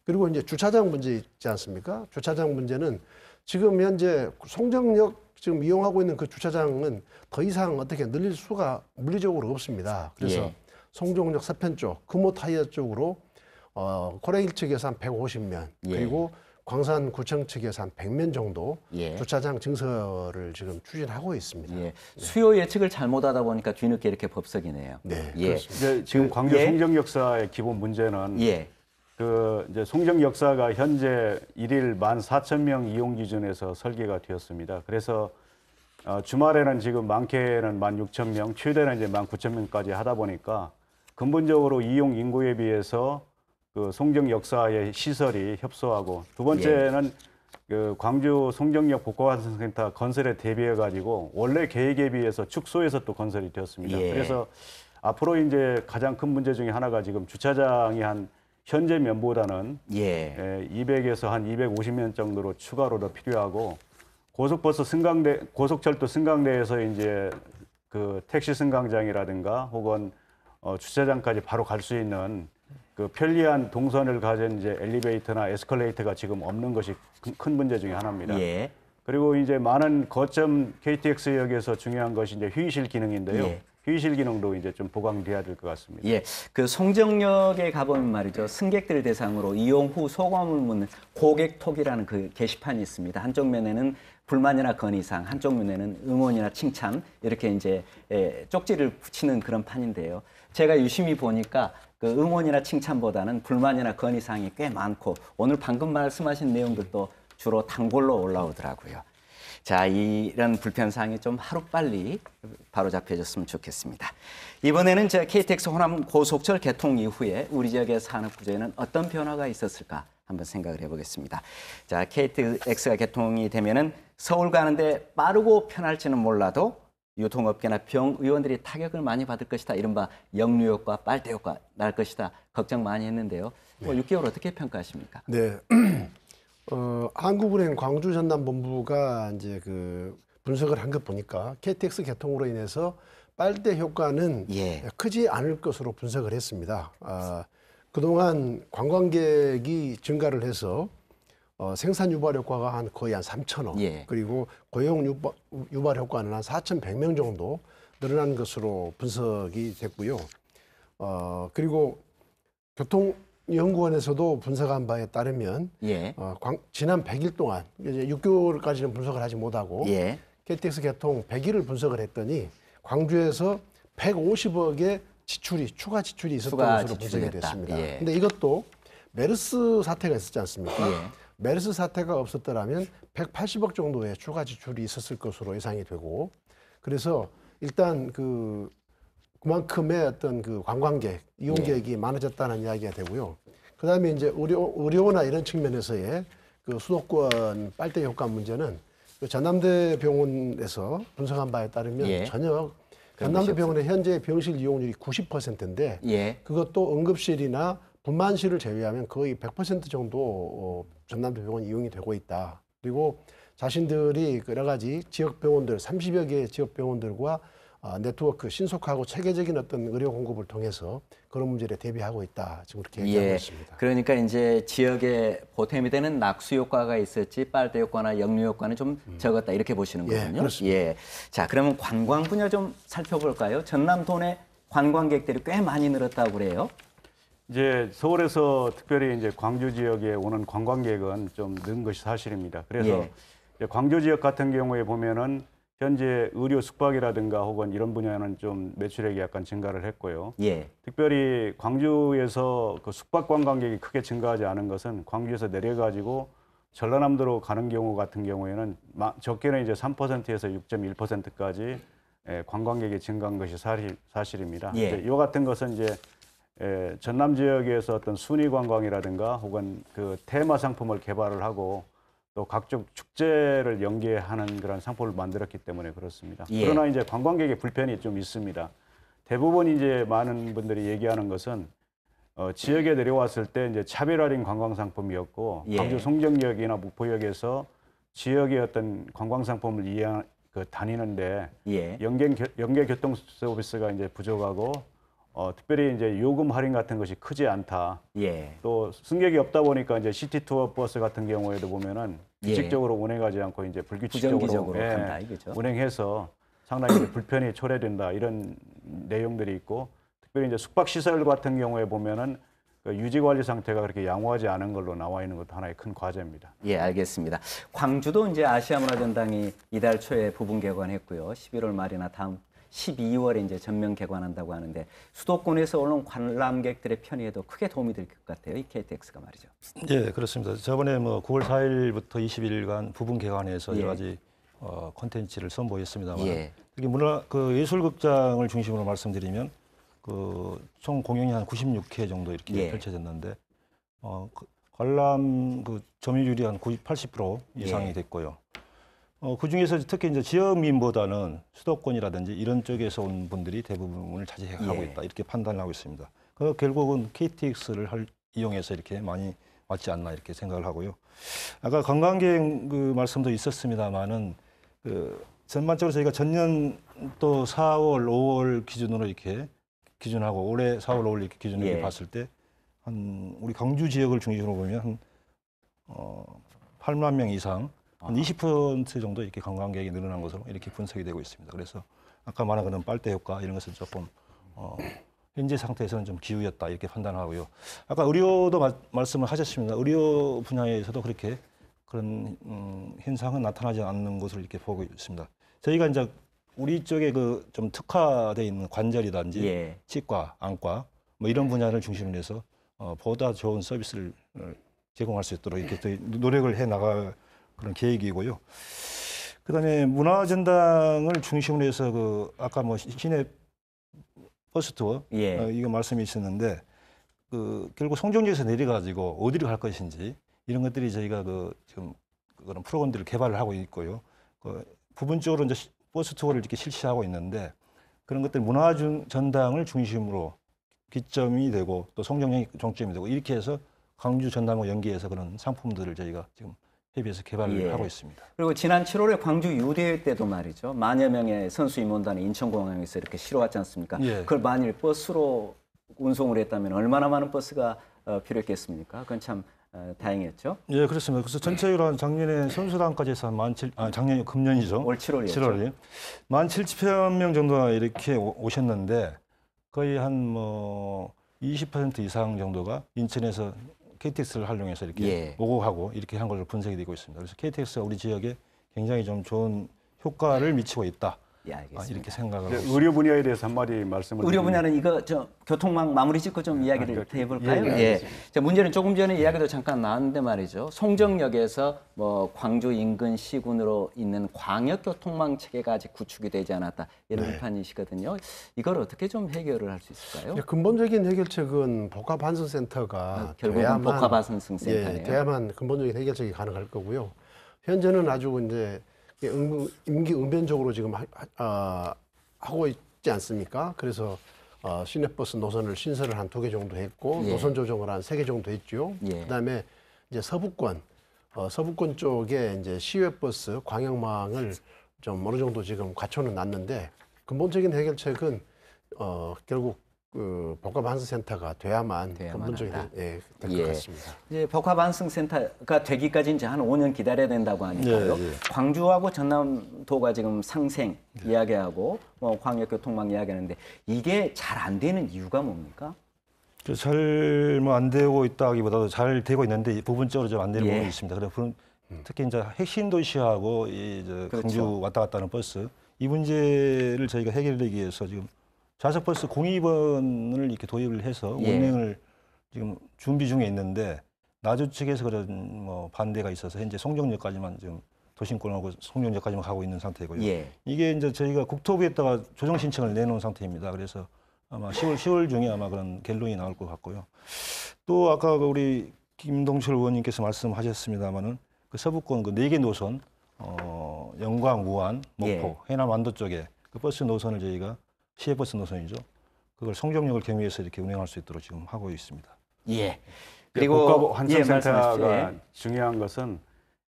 그리고 이제 주차장 문제 있지 않습니까? 주차장 문제는 지금 현재 송정역 지금 이용하고 있는 그 주차장은 더 이상 어떻게 늘릴 수가 물리적으로 없습니다. 그래서 송정역 서편 쪽, 금호 타이어 쪽으로 코레일 측에서 한 150면 그리고 광산구청 측에서 한 100면 정도 주차장 증설을 지금 추진하고 있습니다. 수요 예측을 잘못하다 보니까 뒤늦게 이렇게 법석이네요. 그렇습니다. 지금 광주 송정 역사의 기본 문제는 이제 송정 역사가 현재 일일 14,000명 이용 기준에서 설계가 되었습니다. 그래서 주말에는 지금 많게는 16,000명, 최대는 이제 19,000명까지 하다 보니까 근본적으로 이용 인구에 비해서 그 송정 역사의 시설이 협소하고 두 번째는 그 광주 송정역 복합환승센터 건설에 대비해 가지고 원래 계획에 비해서 축소해서 또 건설이 되었습니다. 그래서 앞으로 이제 가장 큰 문제 중에 하나가 지금 주차장이 한 현재 면보다는 200에서 한 250면 정도로 추가로 더 필요하고 고속버스 고속철도 승강대에서 이제 그 택시 승강장이라든가 혹은 주차장까지 바로 갈 수 있는 그 편리한 동선을 가진 이제 엘리베이터나 에스컬레이터가 지금 없는 것이 큰 문제 중에 하나입니다. 그리고 이제 많은 거점 KTX역에서 중요한 것이 이제 휴게실 기능인데요. 휴게실 기능도 이제 좀 보강돼야 될 것 같습니다. 그 송정역에 가보면 말이죠. 승객들 대상으로 이용 후 소감을 묻는 고객톡이라는 그 게시판이 있습니다. 한쪽 면에는 불만이나 건의사항, 한쪽 면에는 응원이나 칭찬 이렇게 이제 쪽지를 붙이는 그런 판인데요. 제가 유심히 보니까 그 응원이나 칭찬보다는 불만이나 건의사항이 꽤 많고 오늘 방금 말씀하신 내용들도 주로 단골로 올라오더라고요. 자, 이런 불편사항이 좀 하루빨리 바로잡혀졌으면 좋겠습니다. 이번에는 KTX 호남 고속철 개통 이후에 우리 지역의 산업 구조에는 어떤 변화가 있었을까 한번 생각을 해보겠습니다. 자, KTX가 개통이 되면은 서울 가는데 빠르고 편할지는 몰라도 유통업계나 병의원들이 타격을 많이 받을 것이다. 이른바 역류효과, 빨대효과 날 것이다. 걱정 많이 했는데요. 6개월 어떻게 평가하십니까? 네. 한국은행 광주 전남본부가 이제 그 분석을 한 것 보니까 KTX 개통으로 인해서 빨대 효과는 크지 않을 것으로 분석을 했습니다. 그동안 관광객이 증가를 해서 생산 유발 효과가 거의 한 3,000억, 그리고 고용 유발 효과는 한 4,100명 정도 늘어난 것으로 분석이 됐고요. 그리고 교통연구원에서도 분석한 바에 따르면 지난 100일 동안 이제 6개월까지는 분석을 하지 못하고 KTX 개통 100일을 분석을 했더니 광주에서 150억의 추가 지출이 있었던 것으로 분석이 됐습니다. 근데 이것도 메르스 사태가 있었지 않습니까? 메르스 사태가 없었더라면 180억 정도의 추가 지출이 있었을 것으로 예상이 되고, 그래서 일단 그만큼의 어떤 그 관광객, 이용객이 많아졌다는 이야기가 되고요. 그다음에 이제 의료나 이런 측면에서의 그 수도권 빨대 효과 문제는 그 전남대 병원에서 분석한 바에 따르면 전혀 전남대 병원의 현재 병실 이용률이 90%인데 그것도 응급실이나 분만실을 제외하면 거의 100% 정도 전남대 병원 이용이 되고 있다. 그리고 자신들이 여러 가지 지역 병원들, 30여 개의 지역 병원들과 네트워크, 신속하고 체계적인 어떤 의료 공급을 통해서 그런 문제에 대비하고 있다. 지금 그렇게 얘기하고 있습니다. 그러니까 이제 지역에 보탬이 되는 낙수 효과가 있었지 빨대 효과나 역류 효과는 좀 적었다 이렇게 보시는 거군요. 그렇습니다. 자, 그러면 관광 분야 좀 살펴볼까요? 전남도내 관광객들이 꽤 많이 늘었다고 그래요. 이제 서울에서 특별히 이제 광주 지역에 오는 관광객은 좀 는 것이 사실입니다. 그래서 이제 광주 지역 같은 경우에 보면은 현재 의료 숙박이라든가 혹은 이런 분야는 좀 매출액이 약간 증가를 했고요. 특별히 광주에서 그 숙박 관광객이 크게 증가하지 않은 것은 광주에서 내려가지고 전라남도로 가는 경우 같은 경우에는 적게는 이제 3%에서 6.1%까지 관광객이 증가한 것이 사실입니다. 이와 같은 것은 이제 전남 지역에서 어떤 순위 관광이라든가 혹은 그 테마 상품을 개발을 하고 또 각종 축제를 연계하는 그런 상품을 만들었기 때문에 그렇습니다. 그러나 이제 관광객의 불편이 좀 있습니다. 대부분 이제 많은 분들이 얘기하는 것은 지역에 내려왔을 때 이제 차별화된 관광 상품이었고 광주 송정역이나 목포역에서 지역의 어떤 관광 상품을 다니는데 연계 교통 서비스가 이제 부족하고 특별히 이제 요금 할인 같은 것이 크지 않다. 또 승객이 없다 보니까 이제 시티 투어 버스 같은 경우에도 보면은 규칙적으로 운행하지 않고 이제 불규칙적으로 간다, 이거죠? 운행해서 상당히 이제 불편이 초래된다 이런 내용들이 있고, 특별히 이제 숙박 시설 같은 경우에 보면은 그 유지 관리 상태가 그렇게 양호하지 않은 걸로 나와 있는 것도 하나의 큰 과제입니다. 알겠습니다. 광주도 이제 아시아문화전당이 이달 초에 부분 개관했고요. 11월 말이나 다음 12월에 이제 전면 개관한다고 하는데 수도권에서 오는 관람객들의 편의에도 크게 도움이 될 것 같아요. 이 KTX가 말이죠. 그렇습니다. 저번에 9월 4일부터 20일간 부분 개관해서 여러 가지 콘텐츠를 선보였습니다만 특히 예술극장을 중심으로 말씀드리면 총 공연이 한 96회 정도 이렇게 펼쳐졌는데 관람 점유율이 한 80% 이상이 됐고요. 그 중에서 특히 이제 지역민보다는 수도권이라든지 이런 쪽에서 온 분들이 대부분을 차지하고 있다 이렇게 판단을 하고 있습니다. 결국은 KTX를 이용해서 이렇게 많이 왔지 않나 이렇게 생각을 하고요. 아까 관광객 말씀도 있었습니다만은 전반적으로 저희가 전년 또 4월, 5월 기준으로 이렇게 기준하고 올해 4월, 5월 이렇게 기준으로 이렇게 봤을 때 한 우리 광주 지역을 중심으로 보면 한 8만 명 이상. 한 20% 정도 이렇게 관광객이 늘어난 것으로 이렇게 분석이 되고 있습니다. 그래서 아까 말한 그런 빨대 효과 이런 것은 조금 현재 상태에서는 좀 기우였다 이렇게 판단하고요. 아까 의료도 말씀을 하셨습니다. 의료 분야에서도 그렇게 그런 현상은 나타나지 않는 것으로 이렇게 보고 있습니다. 저희가 이제 우리 쪽에 좀 특화되어 있는 관절이든지 치과, 안과 이런 분야를 중심으로 해서 보다 좋은 서비스를 제공할 수 있도록 이렇게 노력을 해 나갈 그런 계획이고요. 그다음에 문화 전당을 중심으로 해서 그 아까 뭐 시내 버스 투어 예. 이거 말씀이 있었는데 그 결국 송정역에서 내려가지고 어디로 갈 것인지 이런 것들이 저희가 그 지금 그런 프로그램들을 개발을 하고 있고요. 그 부분적으로 이제 버스 투어를 이렇게 실시하고 있는데 그런 것들 문화 전당을 중심으로 기점이 되고 또 송정역이 종점이 되고 이렇게 해서 광주 전당과 연계해서 그런 상품들을 저희가 지금 협의해서 개발을 예. 하고 있습니다. 그리고 지난 7월에 광주 유대회 때도 말이죠. 만여 명의 선수 임원단이 인천공항에서 이렇게 실어왔지 않습니까? 예. 그걸 만일 버스로 운송을 했다면 얼마나 많은 버스가 필요했겠습니까? 그건 참 다행이었죠. 예, 그렇습니다. 그래서 전체적으로 한 작년에 선수단까지 해서 작년이 금년이죠. 올 7월이었죠. 7월이 17,000명 정도가 이렇게 오셨는데 거의 한 뭐 20% 이상 정도가 인천에서 KTX를 활용해서 이렇게 예. 오고 가고 이렇게 한 걸로 분석이 되고 있습니다. 그래서 KTX가 우리 지역에 굉장히 좀 좋은 효과를 미치고 있다. 예, 알겠습니다. 이렇게 생각을 하고 이제 있습니다. 의료 분야에 대해서 한마디 말씀을 의료 드리면 분야는 이거 저 교통망 마무리 짓고 좀 이야기를 해볼까요? 예, 알겠습니다. 자, 문제는 조금 전에 이야기도 잠깐 나왔는데 말이죠. 송정역에서 뭐 광주 인근 시군으로 있는 광역교통망 체계가 아직 구축이 되지 않았다 이런 비판이시거든요. 이걸 어떻게 좀 해결을 할 수 있을까요? 근본적인 해결책은 복합환승센터가 결국은 복합환승센터네요. 예, 돼야만 근본적인 해결책이 가능할 거고요. 현재는 아주 이제 임기응변적으로 지금 하고 있지 않습니까? 그래서 시내버스 노선을 신설을 한 2개 정도 했고 예. 노선 조정을 한 3개 정도 했죠. 예. 그다음에 이제 서부권 쪽에 이제 시외버스 광역망을 좀 어느 정도 지금 갖춰는 놨는데 근본적인 해결책은 결국 그 복합환승센터가 돼야만 근본적인 될 것 같습니다. 이제 복합환승센터가 되기까지 이제 한 5년 기다려야 된다고 하니까요. 예, 예. 광주하고 전남도가 지금 상생 이야기하고 뭐 광역교통망 이야기하는데 이게 잘 안 되는 이유가 뭡니까? 잘 뭐 안 되고 있다기보다도 잘 되고 있는데 부분적으로 좀 안 되는 예. 부분이 있습니다. 그래서 특히 이제 핵심 도시하고 그렇죠. 광주 왔다 갔다 하는 버스 이 문제를 저희가 해결하기 위해서 지금 좌석 버스 02번을 이렇게 도입을 해서 예. 운행을 지금 준비 중에 있는데 나주 측에서 그런 뭐 반대가 있어서 현재 송정역까지만 지금 도심권하고 송정역까지만 가고 있는 상태고요. 예. 이게 이제 저희가 국토부에다가 조정 신청을 내놓은 상태입니다. 그래서 아마 10월 중에 아마 그런 결론이 나올 것 같고요. 또 아까 우리 김동철 의원님께서 말씀하셨습니다마는 그 서부권 그 4개 노선 영광, 우안, 목포, 예. 해남, 완도 쪽에 그 버스 노선을 저희가 시외버스 노선이죠. 그걸 송정역을 경유해서 이렇게 운행할 수 있도록 지금 하고 있습니다. 예. 그리고 예, 복합환승센터가 말씀하십시오. 중요한 것은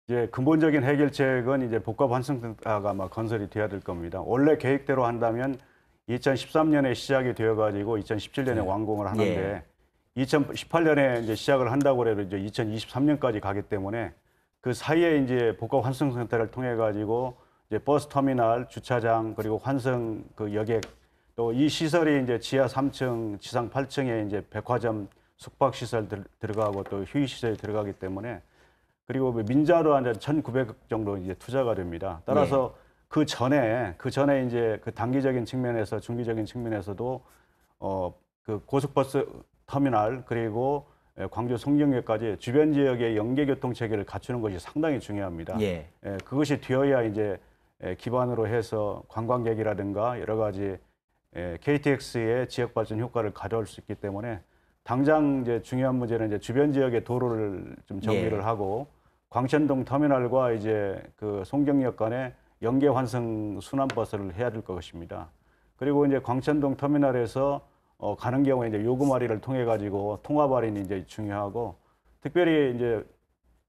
이제 근본적인 해결책은 이제 복합환승센터가 아마 건설이 돼야 될 겁니다. 원래 계획대로 한다면 2013년에 시작이 되어가지고 2017년에 완공을 하는데 2018년에 이제 시작을 한다고 해도 이제 2023년까지 가기 때문에 그 사이에 이제 복합환승센터를 통해 가지고 이제 버스 터미널, 주차장 그리고 환승 그 여객 또 이 시설이 이제 지하 3층, 지상 8층에 이제 백화점, 숙박 시설 들어가고 또 휴식 시설이 들어가기 때문에 그리고 민자도 한 1,900억 정도 이제 투자가 됩니다. 따라서 그 전에 이제 그 단기적인 측면에서 중기적인 측면에서도 그 고속버스 터미널 그리고 광주 송정역까지 주변 지역의 연계 교통 체계를 갖추는 것이 상당히 중요합니다. 예. 그것이 되어야 이제 기반으로 해서 관광객이라든가 여러 가지 KTX의 지역 발전 효과를 가져올 수 있기 때문에 당장 이제 중요한 문제는 이제 주변 지역의 도로를 좀 정비를 하고 광천동 터미널과 이제 그 송정역 간에 연계 환승 순환버스를 해야 될 것입니다. 그리고 이제 광천동 터미널에서 가는 경우에 이제 요금 할인을 통해 가지고 통합 할인이 이제 중요하고 특별히 이제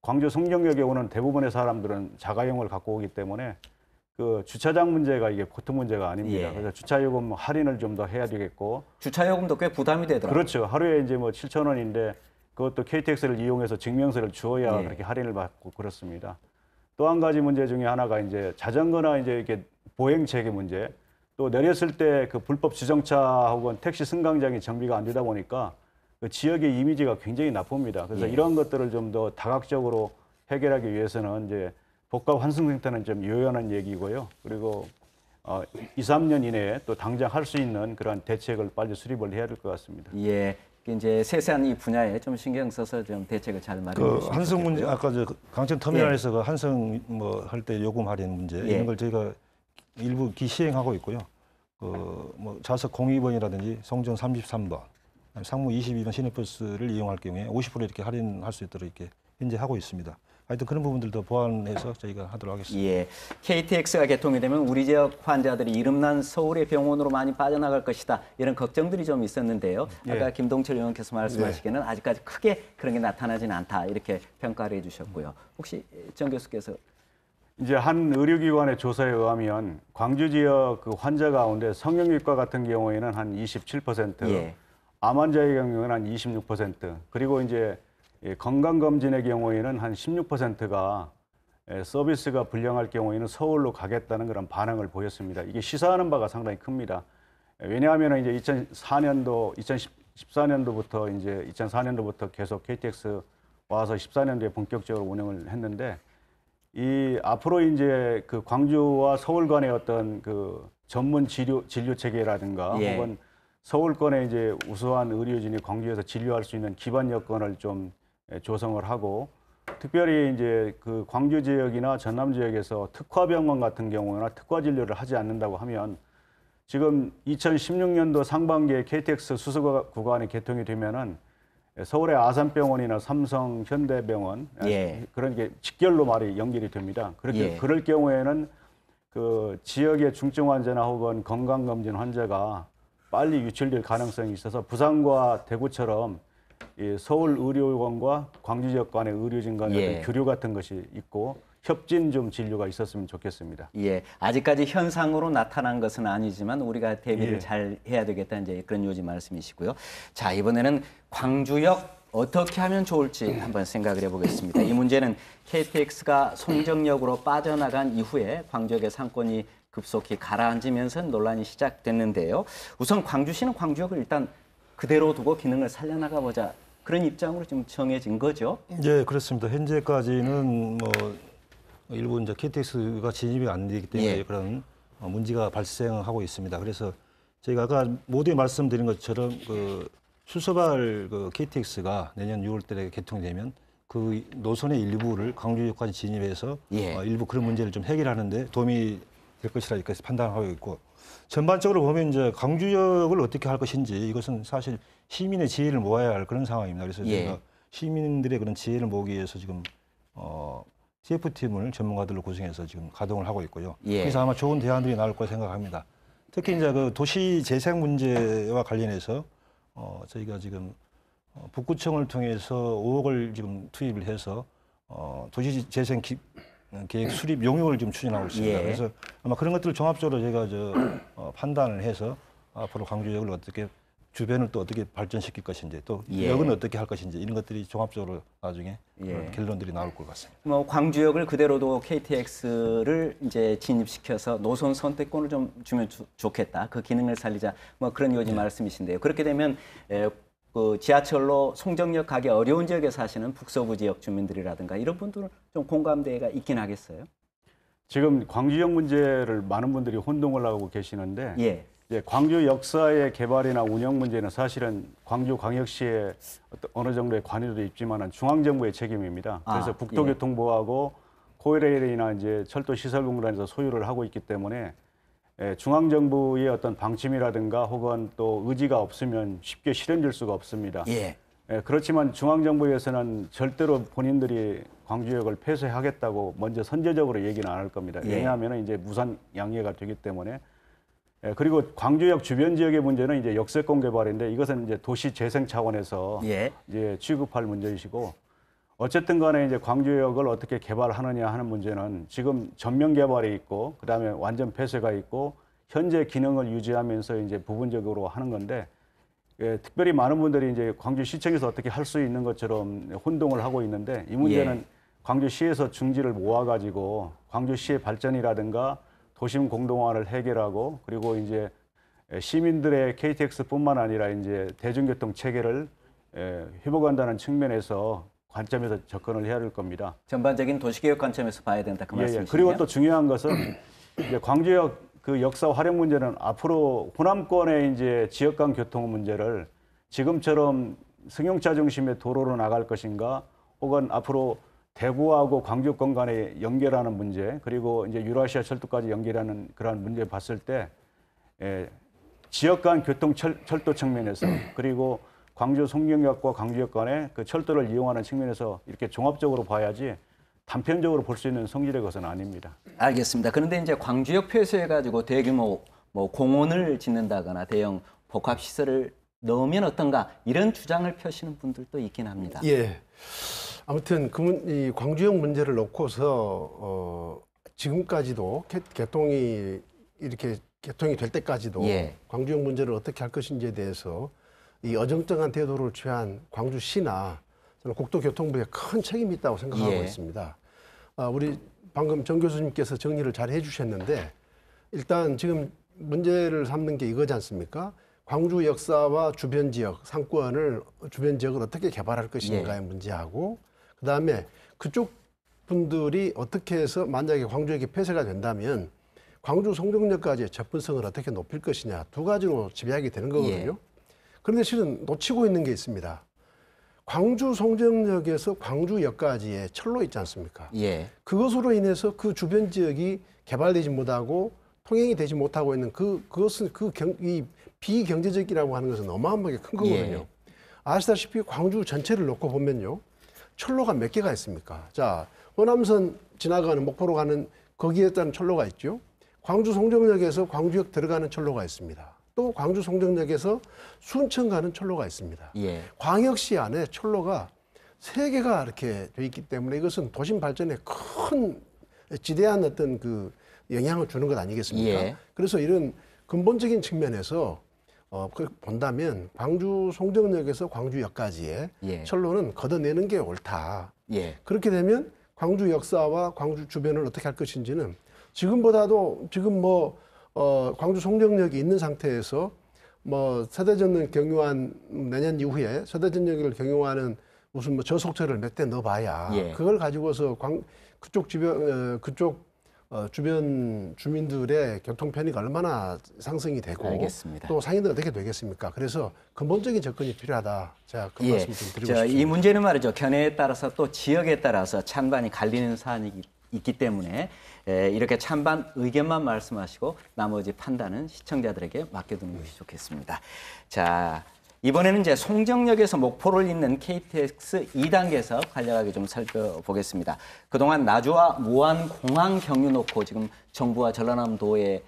광주 송정역에 오는 대부분의 사람들은 자가용을 갖고 오기 때문에 그 주차장 문제가 이게 보통 문제가 아닙니다. 그래서 주차 요금 할인을 좀 더 해야 되겠고 주차 요금도 꽤 부담이 되더라고요. 그렇죠. 하루에 이제 뭐 7,000원인데 그것도 KTX를 이용해서 증명서를 주어야 예. 그렇게 할인을 받고 그렇습니다. 또 한 가지 문제 중에 하나가 이제 자전거나 이제 이렇게 보행 체계 문제. 또 내렸을 때 그 불법 주정차 혹은 택시 승강장이 정비가 안 되다 보니까 그 지역의 이미지가 굉장히 나쁩니다. 그래서 이런 것들을 좀 더 다각적으로 해결하기 위해서는 이제 복합 환승센터는 좀 요연한 얘기고요. 그리고 2, 3년 이내에 또 당장 할 수 있는 그런 대책을 빨리 수립을 해야 될 것 같습니다. 예. 이제 세세한 이 분야에 좀 신경 써서 좀 대책을 잘 마련해 그 주시면 한성 문제 좋겠고요. 아까 저 강천 터미널에서 그 한성 뭐 할 때 요금 할인 문제 예. 이런 걸 저희가 일부 시행하고 있고요. 그 뭐 좌석 02번이라든지 송정 33번, 상무 22번 시내버스를 이용할 경우에 50% 이렇게 할인할 수 있도록 이렇게 현재 하고 있습니다. 하여튼 그런 부분들도 보완해서 저희가 하도록 하겠습니다. 예, KTX가 개통이 되면 우리 지역 환자들이 이름난 서울의 병원으로 많이 빠져나갈 것이다. 이런 걱정들이 좀 있었는데요. 아까 김동철 의원께서 말씀하시기에는 아직까지 크게 그런 게 나타나지는 않다. 이렇게 평가를 해주셨고요. 혹시 정 교수께서 이제 한 의료기관의 조사에 의하면 광주 지역 그 환자 가운데 성형외과 같은 경우에는 한 27%, 예. 암 환자의 경우에는 한 26%, 그리고 이제 건강검진의 경우에는 한 16%가 서비스가 불량할 경우에는 서울로 가겠다는 그런 반응을 보였습니다. 이게 시사하는 바가 상당히 큽니다. 왜냐하면 이제 2014년도부터 이제 2004년도부터 계속 KTX 와서 14년도에 본격적으로 운영을 했는데 이 앞으로 이제 그 광주와 서울 간의 어떤 그 전문 진료 체계라든가 예. 혹은 서울권의 이제 우수한 의료진이 광주에서 진료할 수 있는 기반 여건을 좀 조성을 하고 특별히 이제 그 광주 지역이나 전남 지역에서 특화병원 같은 경우나 특화 진료를 하지 않는다고 하면 지금 2016년도 상반기에 KTX 수소 구간이 개통이 되면은 서울의 아산병원이나 삼성, 현대병원 예. 그런 게 직결로 말이 연결이 됩니다. 그렇게 예. 그럴 경우에는 그 지역의 중증 환자나 혹은 건강검진 환자가 빨리 유출될 가능성이 있어서 부산과 대구처럼 이 서울 의료원과 광주 지역 간의 의료진 간의 예. 어떤 교류 같은 것이 있고 협진 좀 진료가 있었으면 좋겠습니다. 예, 아직까지 현상으로 나타난 것은 아니지만 우리가 대비를 예. 잘 해야 되겠다 이제 그런 요지 말씀이시고요. 자, 이번에는 광주역 어떻게 하면 좋을지 한번 생각을 해보겠습니다. 이 문제는 KTX가 송정역으로 빠져나간 이후에 광주역의 상권이 급속히 가라앉으면서 논란이 시작됐는데요. 우선 광주시는 광주역을 일단 그대로 두고 기능을 살려나가 보자 그런 입장으로 좀 정해진 거죠. 예, 그렇습니다. 현재까지는 뭐 일부 이제 KTX가 진입이 안 되기 때문에 예. 그런 문제가 발생하고 있습니다. 그래서 저희가 아까 모두에 말씀드린 것처럼 그 수서발 그 KTX가 내년 6월달에 개통되면 그 노선의 일부를 광주역까지 진입해서 예. 일부 그런 문제를 좀 해결하는데 도움이 될 것이라 이렇게 판단하고 있고 전반적으로 보면 이제 광주역을 어떻게 할 것인지 이것은 사실 시민의 지혜를 모아야 할 그런 상황입니다. 그래서 예. 저희가 시민들의 그런 지혜를 모으기 위해서 지금 CF팀을 전문가들로 구성해서 지금 가동을 하고 있고요. 예. 그래서 아마 좋은 대안들이 나올 거라 생각합니다. 특히 이제 그 도시 재생 문제와 관련해서 저희가 지금 북구청을 통해서 5억을 지금 투입을 해서 도시 재생 계획 수립 용역을 좀 추진하고 있습니다. 예. 그래서 아마 그런 것들을 종합적으로 저희가 판단을 해서 앞으로 광주역을 어떻게 주변을 또 어떻게 발전시킬 것인지 또 예. 역은 어떻게 할 것인지 이런 것들이 종합적으로 나중에 예. 결론들이 나올 것 같습니다. 뭐 광주역을 그대로도 KTX를 이제 진입시켜서 노선 선택권을 좀 주면 좋겠다. 그 기능을 살리자. 뭐 그런 요지 말씀이신데요. 그렇게 되면 그 지하철로 송정역 가기 어려운 지역에 사시는 북서부 지역 주민들이라든가 이런 분들은 좀 공감대가 있긴 하겠어요. 지금 광주역 문제를 많은 분들이 혼동을 하고 계시는데 예. 광주 역사의 개발이나 운영 문제는 사실은 광주광역시의 어느 정도의 관여도 있지만 중앙정부의 책임입니다. 그래서 국토교통부하고 코레일이나 이제 철도시설공단에서 소유를 하고 있기 때문에 중앙정부의 어떤 방침이라든가 혹은 또 의지가 없으면 쉽게 실현될 수가 없습니다. 예. 그렇지만 중앙정부에서는 절대로 본인들이 광주역을 폐쇄하겠다고 먼저 선제적으로 얘기는 안 할 겁니다. 예. 왜냐하면 이제 무산 양해가 되기 때문에. 그리고 광주역 주변 지역의 문제는 이제 역세권 개발인데 이것은 이제 도시 재생 차원에서 예. 이제 취급할 문제이시고 어쨌든 간에 이제 광주역을 어떻게 개발하느냐 하는 문제는 지금 전면 개발이 있고 그다음에 완전 폐쇄가 있고 현재 기능을 유지하면서 이제 부분적으로 하는 건데 특별히 많은 분들이 이제 광주시청에서 어떻게 할 수 있는 것처럼 혼동을 하고 있는데 이 문제는 광주시에서 중지를 모아가지고 광주시의 발전이라든가 도심 공동화를 해결하고 그리고 이제 시민들의 KTX뿐만 아니라 이제 대중교통 체계를 회복한다는 측면에서 관점에서 접근을 해야 될 겁니다. 전반적인 도시개혁 관점에서 봐야 된다 그 말씀이시죠? 그리고 또 중요한 것은 이제 광주역 그 역사 활용 문제는 앞으로 호남권의 이제 지역 간 교통 문제를 지금처럼 승용차 중심의 도로로 나갈 것인가, 혹은 앞으로 대구하고 광주권 간에 연결하는 문제, 그리고 이제 유라시아 철도까지 연결하는 그러한 문제 봤을 때 지역 간 교통 철도 측면에서 그리고 광주 송정역과 광주역 간의 그 철도를 이용하는 측면에서 이렇게 종합적으로 봐야지 단편적으로 볼 수 있는 성질의 것은 아닙니다. 알겠습니다. 그런데 이제 광주역 폐쇄해 가지고 대규모 뭐 공원을 짓는다거나 대형 복합 시설을 넣으면 어떤가 이런 주장을 펴시는 분들도 있긴 합니다. 예. 아무튼 이 광주역 문제를 놓고서 지금까지도 개통이 될 때까지도 예. 광주역 문제를 어떻게 할 것인지에 대해서 이 어정쩡한 태도를 취한 광주시나 저는 국토교통부에 큰 책임이 있다고 생각하고 예. 있습니다. 우리 방금 정 교수님께서 정리를 잘 해주셨는데 일단 지금 문제를 삼는 게 이거지 않습니까? 광주 역사와 주변 지역, 상권을 주변 지역을 어떻게 개발할 것인가의 문제하고 그다음에 그쪽 분들이 어떻게 해서 만약에 광주역이 폐쇄가 된다면 광주 송정역까지의 접근성을 어떻게 높일 것이냐 두 가지로 지배하게 되는 거거든요. 그런데 실은 놓치고 있는 게 있습니다. 광주 송정역에서 광주역까지의 철로 있지 않습니까? 그것으로 인해서 그 주변 지역이 개발되지 못하고 통행이 되지 못하고 있는 그것은 이 비경제적이라고 하는 것은 어마어마하게 큰 거거든요. 아시다시피 광주 전체를 놓고 보면요. 철로가 몇 개가 있습니까? 자, 호남선 지나가는 목포로 가는 거기에 따른 철로가 있죠. 광주 송정역에서 광주역 들어가는 철로가 있습니다. 또 광주 송정역에서 순천 가는 철로가 있습니다. 광역시 안에 철로가 3개가 이렇게 돼 있기 때문에 이것은 도심 발전에 큰 지대한 어떤 그 영향을 주는 것 아니겠습니까? 그래서 이런 근본적인 측면에서 본다면 광주 송정역에서 광주역까지의 철로는 걷어내는 게 옳다. 그렇게 되면 광주 역사와 광주 주변을 어떻게 할 것인지는 지금보다도 지금 광주 송정역이 있는 상태에서 서대전을 경유한 내년 이후에 서대전역을 경유하는 무슨 저속철을 몇 대 넣어봐야 그걸 가지고서 그쪽 주변 주민들의 교통 편의가 얼마나 상승이 되고 알겠습니다. 또 상인들 어떻게 되겠습니까? 그래서 근본적인 접근이 필요하다. 제가 그 말씀 좀 드리고 싶습니다. 이 문제는 말이죠. 견해에 따라서 또 지역에 따라서 찬반이 갈리는 사안이 있기 때문에 이렇게 찬반 의견만 말씀하시고 나머지 판단은 시청자들에게 맡겨두는 것이 좋겠습니다. 자, 이번에는 이제 송정역에서 목포를 잇는 KTX 2단계에서 간략하게 좀 살펴보겠습니다. 그동안 나주와 무안공항 경유 놓고 지금 정부와 전라남도에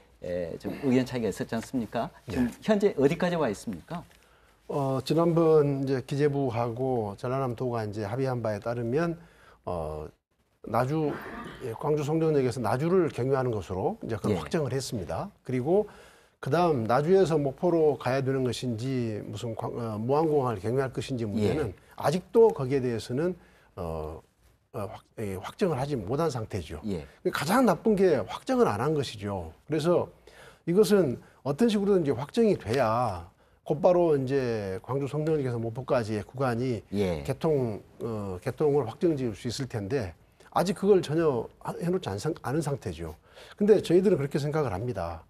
좀 의견 차이가 있었지 않습니까? 지금 현재 어디까지 와 있습니까? 지난번 이제 기재부하고 전라남도가 이제 합의한 바에 따르면 광주 송정역에서 나주를 경유하는 것으로 이제 그걸 확정을 했습니다. 그리고 그다음 나주에서 목포로 가야 되는 것인지 무슨 무안공항을 경유할 것인지 문제는 아직도 거기에 대해서는 확정을 하지 못한 상태죠. 가장 나쁜 게 확정을 안 한 것이죠. 그래서 이것은 어떤 식으로든지 확정이 돼야 곧바로 이제 광주 송정역에서 목포까지의 구간이 개통을 확정 지을 수 있을 텐데 아직 그걸 전혀 해놓지 않은 상태죠. 근데 저희들은 그렇게 생각을 합니다.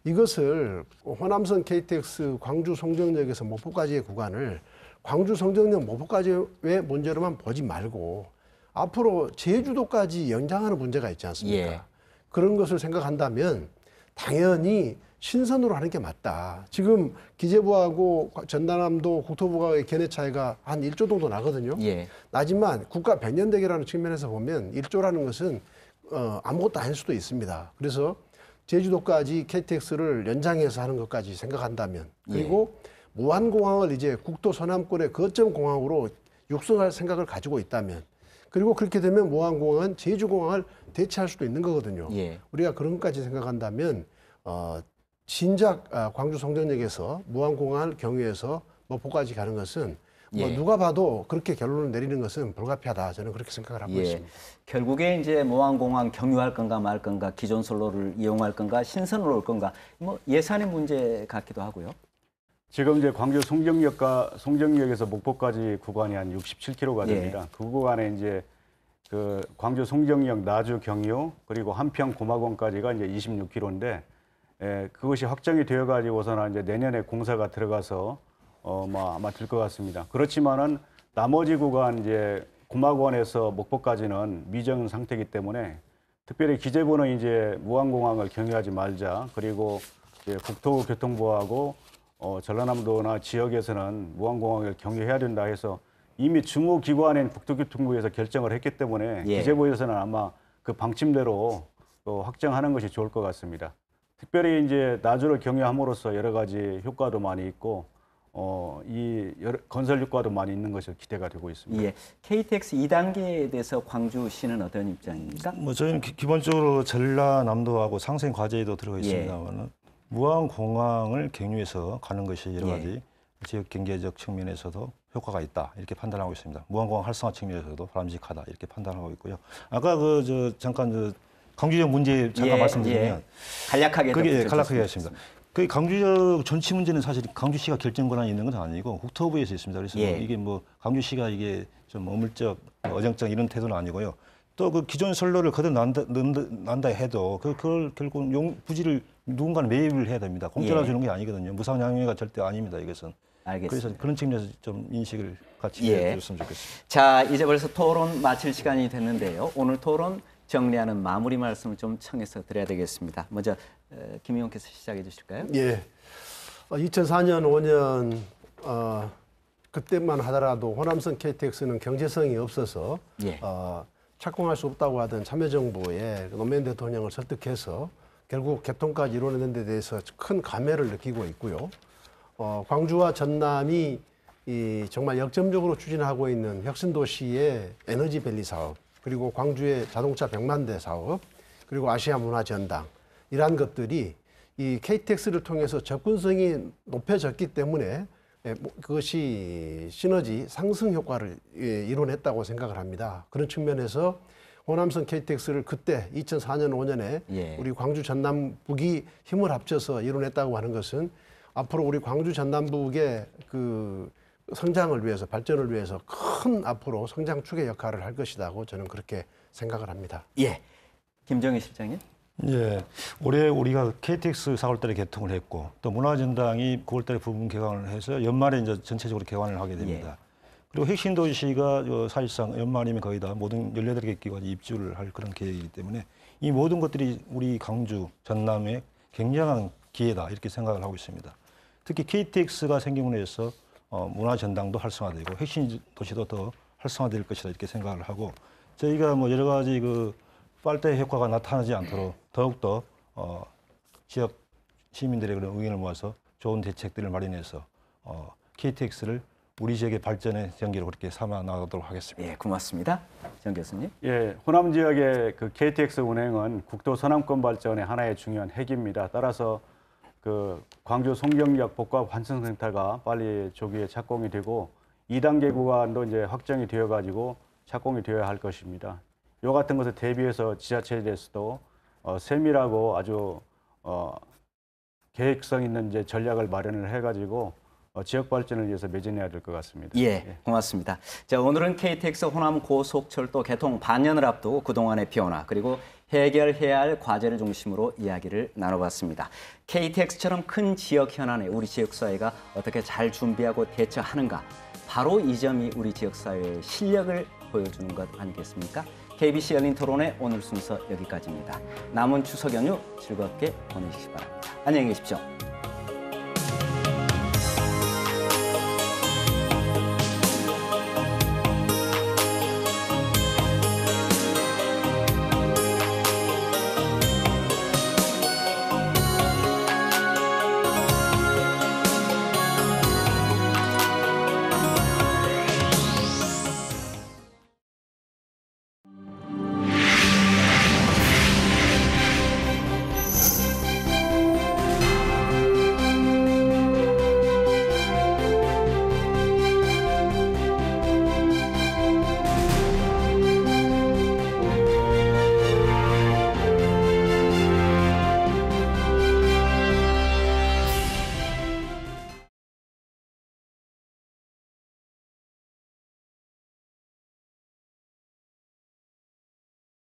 이것을 호남선 KTX 광주 송정역에서 목포까지의 구간을 광주 송정역 목포까지의 문제로만 보지 말고 앞으로 제주도까지 연장하는 문제가 있지 않습니까? 그런 것을 생각한다면 당연히 신선으로 하는 게 맞다. 지금 기재부하고 전남도 국토부와의 견해 차이가 한 1조 정도 나거든요. 나지만 국가 백년대계라는 측면에서 보면 1조라는 것은 아무것도 아닐 수도 있습니다. 그래서 제주도까지 KTX를 연장해서 하는 것까지 생각한다면 그리고 무안공항을 이제 국도 서남권의 거점 공항으로 육성할 생각을 가지고 있다면 그리고 그렇게 되면 무안공항은 제주공항을 대체할 수도 있는 거거든요. 우리가 그런 것까지 생각한다면 진작 광주 송정역에서 무안공항을 경유해서 목포까지 가는 것은 누가 봐도 그렇게 결론을 내리는 것은 불가피하다. 저는 그렇게 생각을 하고 있습니다. 결국에 이제 무안공항 경유할 건가 말 건가, 기존 선로를 이용할 건가, 신선으로 올 건가, 예산의 문제 같기도 하고요. 지금 이제 광주 송정역에서 목포까지 구간이 한 67km가 됩니다. 그 구간에 이제 그 광주 송정역 나주 경유 그리고 한평 고마공까지가 이제 26km인데 그것이 확정이 되어 가지고서는 이제 내년에 공사가 들어가서 아마 될 것 같습니다. 그렇지만은 나머지 구간 이제 고막원에서 목포까지는 미정 상태이기 때문에 특별히 기재부는 이제 무안공항을 경유하지 말자. 그리고 이제 국토교통부하고 전라남도나 지역에서는 무안공항을 경유해야 된다 해서 이미 주무기관인 국토교통부에서 결정을 했기 때문에 예. 기재부에서는 아마 그 방침대로 확정하는 것이 좋을 것 같습니다. 특별히 이제 나주를 경유함으로써 여러 가지 효과도 많이 있고 건설 효과도 많이 있는 것이 기대가 되고 있습니다. 예. KTX 2단계에 대해서 광주시는 어떤 입장입니까? 뭐 저희는 기본적으로 전라남도하고 상생 과제에도 들어가 있습니다만은 무안공항을 경유해서 가는 것이 여러 가지 지역 경제적 측면에서도 효과가 있다 이렇게 판단하고 있습니다. 무안공항 활성화 측면에서도 바람직하다 이렇게 판단하고 있고요. 아까 잠깐 광주역 문제 잠깐 말씀드리면 간략하게 간략하게 하겠습니다. 그 광주역 전체 문제는 사실 광주시가 결정 권한이 있는 건 아니고 국토부에서 있습니다. 그래서 이게 뭐 광주시가 이게 좀 어물쩍 어정쩡 이런 태도는 아니고요. 또 그 기존 선로를 거듭 난다 해도 그걸 결국 부지를 누군가는 매입을 해야 됩니다. 공짜로 주는 게 아니거든요. 무상양해가 절대 아닙니다. 이것은. 알겠습니다. 그래서 그런 측면에서 좀 인식을 같이 해줬으면 좋겠습니다. 자, 이제 벌써 토론 마칠 시간이 됐는데요. 오늘 토론 정리하는 마무리 말씀을 좀 청해서 드려야 되겠습니다. 먼저 김 의원께서 시작해 주실까요? 예. 2004년, 5년 그때만 하더라도 호남선 KTX는 경제성이 없어서 착공할 수 없다고 하던 참여정부의 노무현 대통령을 설득해서 결국 개통까지 이루어낸 데 대해서 큰 감회를 느끼고 있고요. 광주와 전남이 정말 역점적으로 추진하고 있는 혁신도시의 에너지밸리 사업, 그리고 광주의 자동차 100만 대 사업, 그리고 아시아 문화전당 이러한 것들이 이 KTX를 통해서 접근성이 높여졌기 때문에 그것이 시너지 상승 효과를 이뤄냈다고 생각을 합니다. 그런 측면에서 호남선 KTX를 그때 2004년, 5년에 우리 광주 전남북이 힘을 합쳐서 이뤄냈다고 하는 것은 앞으로 우리 광주 전남북의 그 성장을 위해서, 발전을 위해서 큰 앞으로 성장축의 역할을 할 것이라고 저는 그렇게 생각을 합니다. 예. 김정희 실장님. 예. 올해 우리가 KTX 4월달에 개통을 했고 또 문화전당이 9월달에 부분 개관을 해서 연말에 이제 전체적으로 개관을 하게 됩니다. 그리고 핵심 도시가 사실상 연말이면 거의 다 모든 18개 기관이 입주를 할 그런 계획이기 때문에 이 모든 것들이 우리 광주, 전남의 굉장한 기회다 이렇게 생각을 하고 있습니다. 특히 KTX가 생김으로 해서 문화전당도 활성화되고 핵심 도시도 더 활성화될 것이다 이렇게 생각을 하고 저희가 뭐 여러 가지 그 빨대 효과가 나타나지 않도록 더욱더 지역 시민들의 그런 의견을 모아서 좋은 대책들을 마련해서 KTX를 우리 지역의 발전의 전기로 그렇게 삼아 나가도록 하겠습니다. 예, 고맙습니다. 정 교수님. 예, 호남 지역의 그 KTX 운행은 국도 서남권 발전의 하나의 중요한 핵입니다. 따라서 그 광주 송정역 복합 환승센터가 빨리 조기에 착공이 되고 2단계 구간도 이제 확정이 되어 가지고 착공이 되어야 할 것입니다. 요 같은 것에 대비해서 지자체에 대해서도 세밀하고 아주 계획성 있는 이제 전략을 마련을 해 가지고 지역 발전을 위해서 매진해야 될 것 같습니다. 예, 고맙습니다. 자, 오늘은 KTX 호남 고속철도 개통 반년을 앞두고 그동안의 변화 그리고 해결해야 할 과제를 중심으로 이야기를 나눠봤습니다. KTX처럼 큰 지역 현안에 우리 지역사회가 어떻게 잘 준비하고 대처하는가, 바로 이 점이 우리 지역사회의 실력을 보여주는 것 아니겠습니까? KBC 열린 토론의 오늘 순서 여기까지입니다. 남은 추석 연휴 즐겁게 보내시기 바랍니다. 안녕히 계십시오.